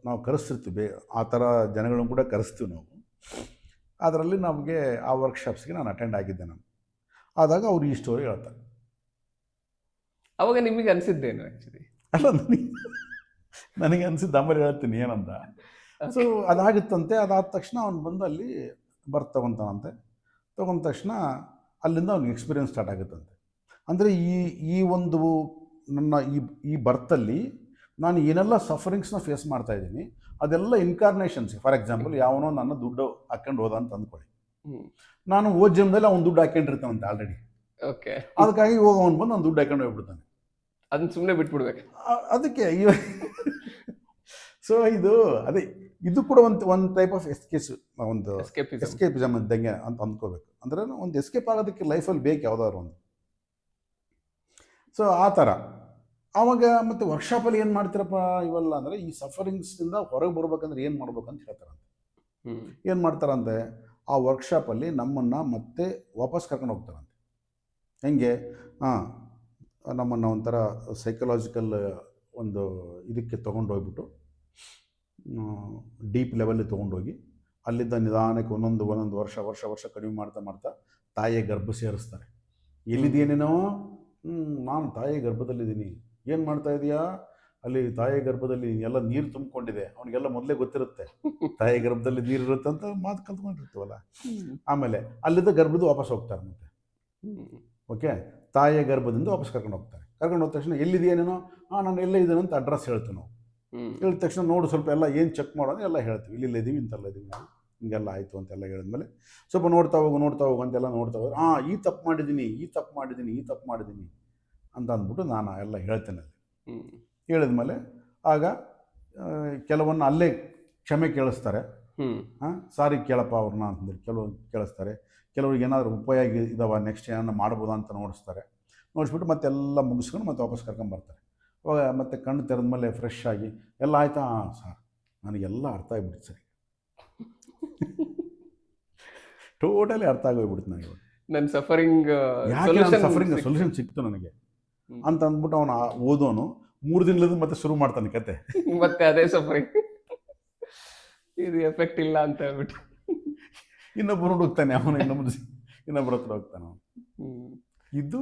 ನಾವು ಕರೆಸ್ತಿರ್ತೀವಿ, ಆ ಥರ ಜನಗಳನ್ನು ಕೂಡ ಕರೆಸ್ತೀವಿ ನಾವು. ಅದರಲ್ಲಿ ನಮಗೆ ಆ ವರ್ಕ್ಶಾಪ್ಸ್ಗೆ ನಾನು ಅಟೆಂಡ್ ಆಗಿದ್ದೆ. ನಾನು ಆದಾಗ ಅವ್ರು ಈ ಸ್ಟೋರಿ ಹೇಳ್ತಾರೆ. ಅವಾಗ ನಿಮಗೆ ಅನಿಸಿದ್ದೇನು ಆ್ಯಕ್ಚುಲಿ? ಅಲ್ಲ, ನನಗೆ ಅನಿಸಿದ್ದು ಆಮೇಲೆ ಹೇಳ್ತೀನಿ ಏನಂತ. ಸೊ ಅದಾಗುತ್ತಂತೆ. ಅದಾದ ತಕ್ಷಣ ಅವ್ನು ಬಂದು ಅಲ್ಲಿ ತಗೊಂತಾನಂತೆ. ತೊಗೊಂಡ ತಕ್ಷಣ ಅಲ್ಲಿಂದ ಅವ್ನಿಗೆ ಎಕ್ಸ್ಪೀರಿಯನ್ಸ್ ಸ್ಟಾರ್ಟ್ ಆಗುತ್ತಂತೆ. ಅಂದರೆ ಈ ಒಂದು ನನ್ನ ಈ ಬರ್ತಲ್ಲಿ ನಾನು ಏನೆಲ್ಲ ಸಫರಿಂಗ್ಸ್ನ ಫೇಸ್ ಮಾಡ್ತಾ ಇದ್ದೀನಿ ಅದೆಲ್ಲ ಇನ್ಕಾರ್ನೇಷನ್ಸ್. ಫಾರ್ ಎಕ್ಸಾಂಪಲ್, ಯಾವನೋ ನನ್ನ ದುಡ್ಡು ಹಾಕ್ಕೊಂಡು ಹೋದ ಅಂತ ಅಂದ್ಕೊಳ್ಳಿ, ನಾನು ಓದ್ ಜನ್ಮದಲ್ಲಿ ಅವ್ನು ದುಡ್ಡು ಹಾಕೊಂಡಿರ್ತಾನಂತೆ ಆಲ್ರೆಡಿ. ಓಕೆ, ಅದಕ್ಕಾಗಿ ಇವಾಗ ಅವ್ನು ಬಂದು ನಾನು ದುಡ್ಡು ಹಾಕೊಂಡು ಹೋಗ್ಬಿಡ್ತಾನೆ, ಅದನ್ನ ಸುಮ್ಮನೆ ಬಿಟ್ಬಿಡ್ಬೇಕು ಅದಕ್ಕೆ. ಸೊ ಇದು ಕೂಡ ಒಂದು ಟೈಪ್ ಆಫ್ ಒಂದು ಎಸ್ಕೇಪಿಸಮ್ ಇದ್ದಂಗೆ ಅಂತ ಅಂದ್ಕೋಬೇಕು. ಅಂದ್ರೆ ಒಂದು ಎಸ್ಕೇಪ್ ಆಗೋದಕ್ಕೆ ಲೈಫಲ್ಲಿ ಬೇಕು ಯಾವುದಾದ್ರು ಒಂದು. ಸೊ ಆ ಥರ ಆವಾಗ ಮತ್ತೆ ವರ್ಕ್ಶಾಪಲ್ಲಿ ಏನು ಮಾಡ್ತೀರಪ್ಪ ಇವೆಲ್ಲ ಅಂದರೆ, ಈ ಸಫರಿಂಗ್ಸಿಂದ ಹೊರಗೆ ಬರ್ಬೇಕಂದ್ರೆ ಏನು ಮಾಡ್ಬೇಕಂತ ಹೇಳ್ತಾರಂತೆ. ಏನು ಮಾಡ್ತಾರಂತೆ, ಆ ವರ್ಕ್ಶಾಪಲ್ಲಿ ನಮ್ಮನ್ನು ಮತ್ತೆ ವಾಪಸ್ ಕರ್ಕೊಂಡು ಹೋಗ್ತಾರಂತೆ. ಹೆಂಗೆ? ನಮ್ಮನ್ನು ಒಂಥರ ಸೈಕಲಾಜಿಕಲ್ ಒಂದು ಇದಕ್ಕೆ ತೊಗೊಂಡು ಹೋಗ್ಬಿಟ್ಟು ಡೀಪ್ ಲೆವೆಲ್ಲಿಗೆ ತೊಗೊಂಡೋಗಿ ಅಲ್ಲಿದ್ದ ನಿಧಾನಕ್ಕೆ ಒಂದೊಂದು ವರ್ಷ ಕಡಿಮೆ ಮಾಡ್ತಾ ತಾಯಿಯ ಗರ್ಭ ಸೇರಿಸ್ತಾರೆ. ಎಲ್ಲಿದ್ದೀನೇನೋ? ನಾನು ತಾಯಿಯ ಗರ್ಭದಲ್ಲಿದ್ದೀನಿ. ಏನು ಮಾಡ್ತಾ ಇದೀಯಾ? ಅಲ್ಲಿ ತಾಯಿಯ ಗರ್ಭದಲ್ಲಿ ಎಲ್ಲ ನೀರು ತುಂಬಿಕೊಂಡಿದೆ. ಅವನಿಗೆಲ್ಲ ಮೊದಲೇ ಗೊತ್ತಿರುತ್ತೆ ತಾಯಿ ಗರ್ಭದಲ್ಲಿ ನೀರು ಇರುತ್ತೆ ಅಂತ ಮಾತು ಕಲ್ತ್ಕೊಂಡಿರ್ತೀವಲ್ಲ. ಆಮೇಲೆ ಅಲ್ಲಿದ್ದ ಗರ್ಭದ ವಾಪಸ್ ಹೋಗ್ತಾರೆ ಮತ್ತೆ. ಓಕೆ, ತಾಯಿಯ ಗರ್ಭದಿಂದ ವಾಪಸ್ ಕರ್ಕೊಂಡು ಹೋಗ್ತಾರೆ. ಕರ್ಕೊಂಡು ಹೋದ ತಕ್ಷಣ ಎಲ್ಲಿದೆಯೇನೇನೋ, ನಾನು ಎಲ್ಲೇ ಇದ್ದೇನೆ ಅಂತ ಅಡ್ರೆಸ್ ಹೇಳ್ತೀವಿ ನಾವು. ಹೇಳಿದ ತಕ್ಷಣ ನೋಡು ಸ್ವಲ್ಪ ಎಲ್ಲ ಏನು ಚೆಕ್ ಮಾಡೋದು ಎಲ್ಲ ಹೇಳ್ತೀವಿ. ಇಲ್ಲಿದ್ದೀವಿ, ಇಂತೆಲ್ಲ ಇದ್ದೀವಿ ನಾವು, ಹಿಂಗೆಲ್ಲ ಆಯಿತು ಅಂತೆಲ್ಲ ಹೇಳಿದ್ಮೇಲೆ ಸ್ವಲ್ಪ ನೋಡ್ತಾ ಹೋಗು ಅಂತೆಲ್ಲ ನೋಡ್ತಾ ಹೋಗಿ, ಈ ತಪ್ಪು ಮಾಡಿದ್ದೀನಿ ಅಂತ ಅಂದ್ಬಿಟ್ಟು ನಾನು ಎಲ್ಲ ಹೇಳ್ತೇನೆ ಅಲ್ಲಿ. ಹೇಳಿದ್ಮೇಲೆ ಆಗ ಕೆಲವನ್ನ ಅಲ್ಲೇ ಕ್ಷಮೆ ಕೇಳಿಸ್ತಾರೆ. ಸಾರಿ ಕೇಳಪ್ಪ ಅವ್ರನ್ನ ಅಂತಂದೇಳಿ ಕೆಲವು ಕೇಳಿಸ್ತಾರೆ. ಕೆಲವ್ರಿಗೆ ಏನಾದರೂ ಉಪಯೋಗ ಇದಾವ, ನೆಕ್ಸ್ಟ್ ಏನಾರು ಮಾಡ್ಬೋದಾ ಅಂತ ನೋಡಿಸ್ಬಿಟ್ಟು ಮತ್ತೆಲ್ಲ ಮುಗಿಸ್ಕೊಂಡು ಮತ್ತೆ ವಾಪಸ್ ಕರ್ಕೊಂಬರ್ತಾರೆ. ಅವಾಗ ಮತ್ತೆ ಕಣ್ಣು ತೆರೆದ ಮೇಲೆ ಫ್ರೆಶ್ ಆಗಿ ಎಲ್ಲ ಆಯಿತಾ? ಸರ್ ನನಗೆಲ್ಲ ಅರ್ಥ ಆಗಿಬಿಡ್ತು ಸರಿ, ಟೋಟಲಿ ಅರ್ಥ ಆಗೋಗ್ಬಿಡ್ತು ನನಗೆ. ನನ್ನ ಸಫರಿಂಗ್ ಸೊಲ್ಯೂಷನ್ ಸಿಕ್ತು ನನಗೆ ಅಂತ ಅಂದ್ಬಿಟ್ಟು ಅವನು ಓದೋನು 3 ದಿನದಿಂದ ಮತ್ತೆ ಶುರು ಮಾಡ್ತಾನೆ ಕತೆ. ಮತ್ತೆ ಅದೇ ಸಫರಿಂಗ್, ಇದು ಎಫೆಕ್ಟ್ ಇಲ್ಲ ಅಂತ ಹೇಳ್ಬಿಟ್ಟು ಇನ್ನೊಬ್ಬರು ಹೋಗ್ತಾನೆ, ಅವನು ಇನ್ನೊಬ್ಬರ ಹತ್ರ ಹೋಗ್ತಾನೆ ಅವನು. ಇದು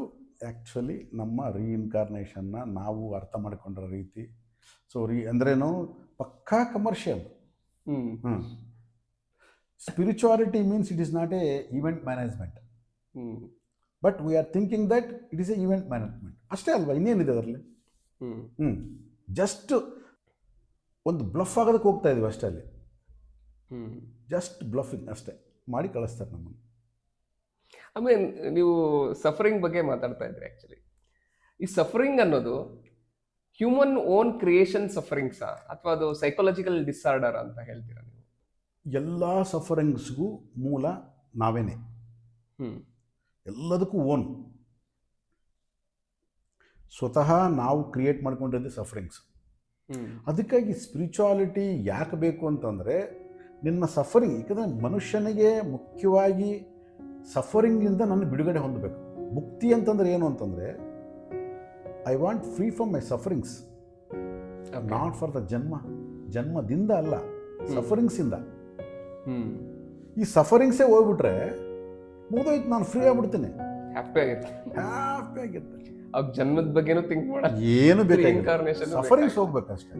ಆ್ಯಕ್ಚುಲಿ ನಮ್ಮ ರೀಇನ್ಕಾರ್ನೇಷನ್ನ ನಾವು ಅರ್ಥ ಮಾಡ್ಕೊಂಡ್ರ ರೀತಿ. ಸೊ ಅಂದ್ರೇನು, ಪಕ್ಕಾ commercial. Spirituality means it is not A event management, but we are thinking that it is A event management ಅಷ್ಟೇ ಅಲ್ವಾ, ಇನ್ನೇನಿದೆ ಅದರಲ್ಲಿ? ಜಸ್ಟ್ ಒಂದು ಬ್ಲಫ್ ಆಗೋದಕ್ಕೆ ಹೋಗ್ತಾ ಇದೀವಿ ಅಷ್ಟೇ. ಅಲ್ಲಿ ಜಸ್ಟ್ ಬ್ಲಫಿಂಗ್ ಅಷ್ಟೇ ಮಾಡಿ ಕಳಿಸ್ತಾರೆ ನಮ್ಮನ್ನು. ಆಮೇಲೆ ನೀವು ಸಫರಿಂಗ್ ಬಗ್ಗೆ ಮಾತಾಡ್ತಾ ಇದ್ರಿ. ಆ್ಯಕ್ಚುಲಿ ಈ ಸಫರಿಂಗ್ ಅನ್ನೋದು ಹ್ಯೂಮನ್ ಓನ್ ಕ್ರಿಯೇಷನ್ ಸಫರಿಂಗ್ಸಾ ಅಥವಾ ಅದು ಸೈಕಾಲಜಿಕಲ್ ಡಿಸಾರ್ಡರ್ ಅಂತ ಹೇಳ್ತೀರಾ ನೀವು? ಎಲ್ಲ ಸಫರಿಂಗ್ಸ್ಗೂ ಮೂಲ ನಾವೇನೆ, ಎಲ್ಲದಕ್ಕೂ ಓನ್. ಸ್ವತಃ ನಾವು ಕ್ರಿಯೇಟ್ ಮಾಡ್ಕೊಂಡಿರೋದು ಸಫರಿಂಗ್ಸ್. ಹ್ಮ್ ಅದಕ್ಕಾಗಿ ಸ್ಪಿರಿಚುವಾಲಿಟಿ ಯಾಕೆ ಬೇಕು ಅಂತಂದರೆ ನಿನ್ನ ಸಫರಿಂಗ್, ಯಾಕಂದರೆ ಮನುಷ್ಯನಿಗೆ ಮುಖ್ಯವಾಗಿ ಸಫರಿಂಗಿಂದ ನನ್ನ ಬಿಡುಗಡೆ ಹೊಂದಬೇಕು. ಮುಕ್ತಿ ಅಂತಂದರೆ ಏನು ಅಂತಂದರೆ I want free from my sufferings, not for the ಜನ್ಮದಿಂದ ಅಲ್ಲ, ಸಫರಿಂಗ್ಸಿಂದ. ಹ್ಮ್ ಈ ಸಫರಿಂಗ್ಸೇ ಹೋಗ್ಬಿಟ್ರೆ ಮುಗಿದೋಯ್ತು, ನಾನು ಫ್ರೀ ಆಗ್ಬಿಡ್ತೀನಿ, ಹ್ಯಾಪಿ ಆಗಿರ್ತೀನಿ. ಹ್ಯಾಪಿ ಆಗಿರ್ತೀನಿ, ಅವ್ ಜನ್ಮದ ಬಗ್ಗೆನೂ ಥಿಂಕ್ ಮಾಡಲ್ಲ, ಏನು ಬೇಕಾಗಿಲ್ಲ, Reincarnation ಸಫರಿಂಗ್ಸ್ ಹೋಗ್ಬೇಕಷ್ಟೇ.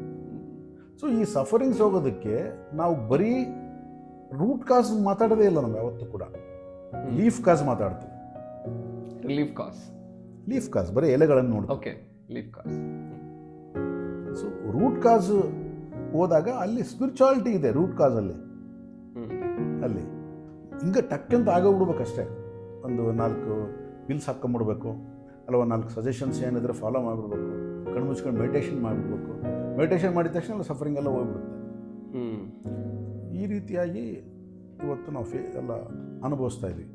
ಸೊ ಈ ಸಫರಿಂಗ್ಸ್ ಹೋಗೋದಕ್ಕೆ ನಾವು ಬರೀ ರೂಟ್ ಕಾಸ್ ಮಾತಾಡೋದೇ ಇಲ್ಲ, ನಾವು ಯಾವತ್ತೂ ಕೂಡ ಲೀಫ್ ಕಾಸ್ ಮಾತಾಡ್ತೀವಿ. ರಿಲೀಫ್ ಕಾಸ್, ಲೀಫ್ ಕಾಸ್ ಬರೀ ಎಲೆಗಳನ್ನು ನೋಡ್ತೀವಿ. ಓಕೆ, ಲೀಫ್ ಕಾಸ್. ಸೊ ರೂಟ್ ಕಾಸ್ ಹೋದಾಗ ಅಲ್ಲಿ ಸ್ಪಿರಿಚುವಾಲಿಟಿ ಇದೆ ರೂಟ್ ಕಾಸಲ್ಲಿ. ಅಲ್ಲಿ ಹಿಂಗೆ ಟಕ್ಕಂತ ಆಗೋಗ್ಬಿಡ್ಬೇಕಷ್ಟೇ. ಒಂದು 4 ಪಿಲ್ಸ್ ಹಾಕ್ಕೊಂಬಿಡ್ಬೇಕು, ಅಲ್ಲ ಒಂದು 4 ಸಜೆಷನ್ಸ್ ಏನಿದ್ರೆ ಫಾಲೋ ಮಾಡಿಬಿಡ್ಬೇಕು, ಕಣ್ಣು ಮುಚ್ಕೊಂಡು ಮೆಡಿಟೇಷನ್ ಮಾಡಿಬಿಡ್ಬೇಕು. ಮೆಡಿಟೇಷನ್ ಮಾಡಿದ ತಕ್ಷಣ ಸಫರಿಂಗ್ ಎಲ್ಲ ಹೋಗ್ಬಿಡುತ್ತೆ. ಈ ರೀತಿಯಾಗಿ ಇವತ್ತು ನಾವು ಎಲ್ಲ ಅನುಭವಿಸ್ತಾ ಇದ್ದೀವಿ.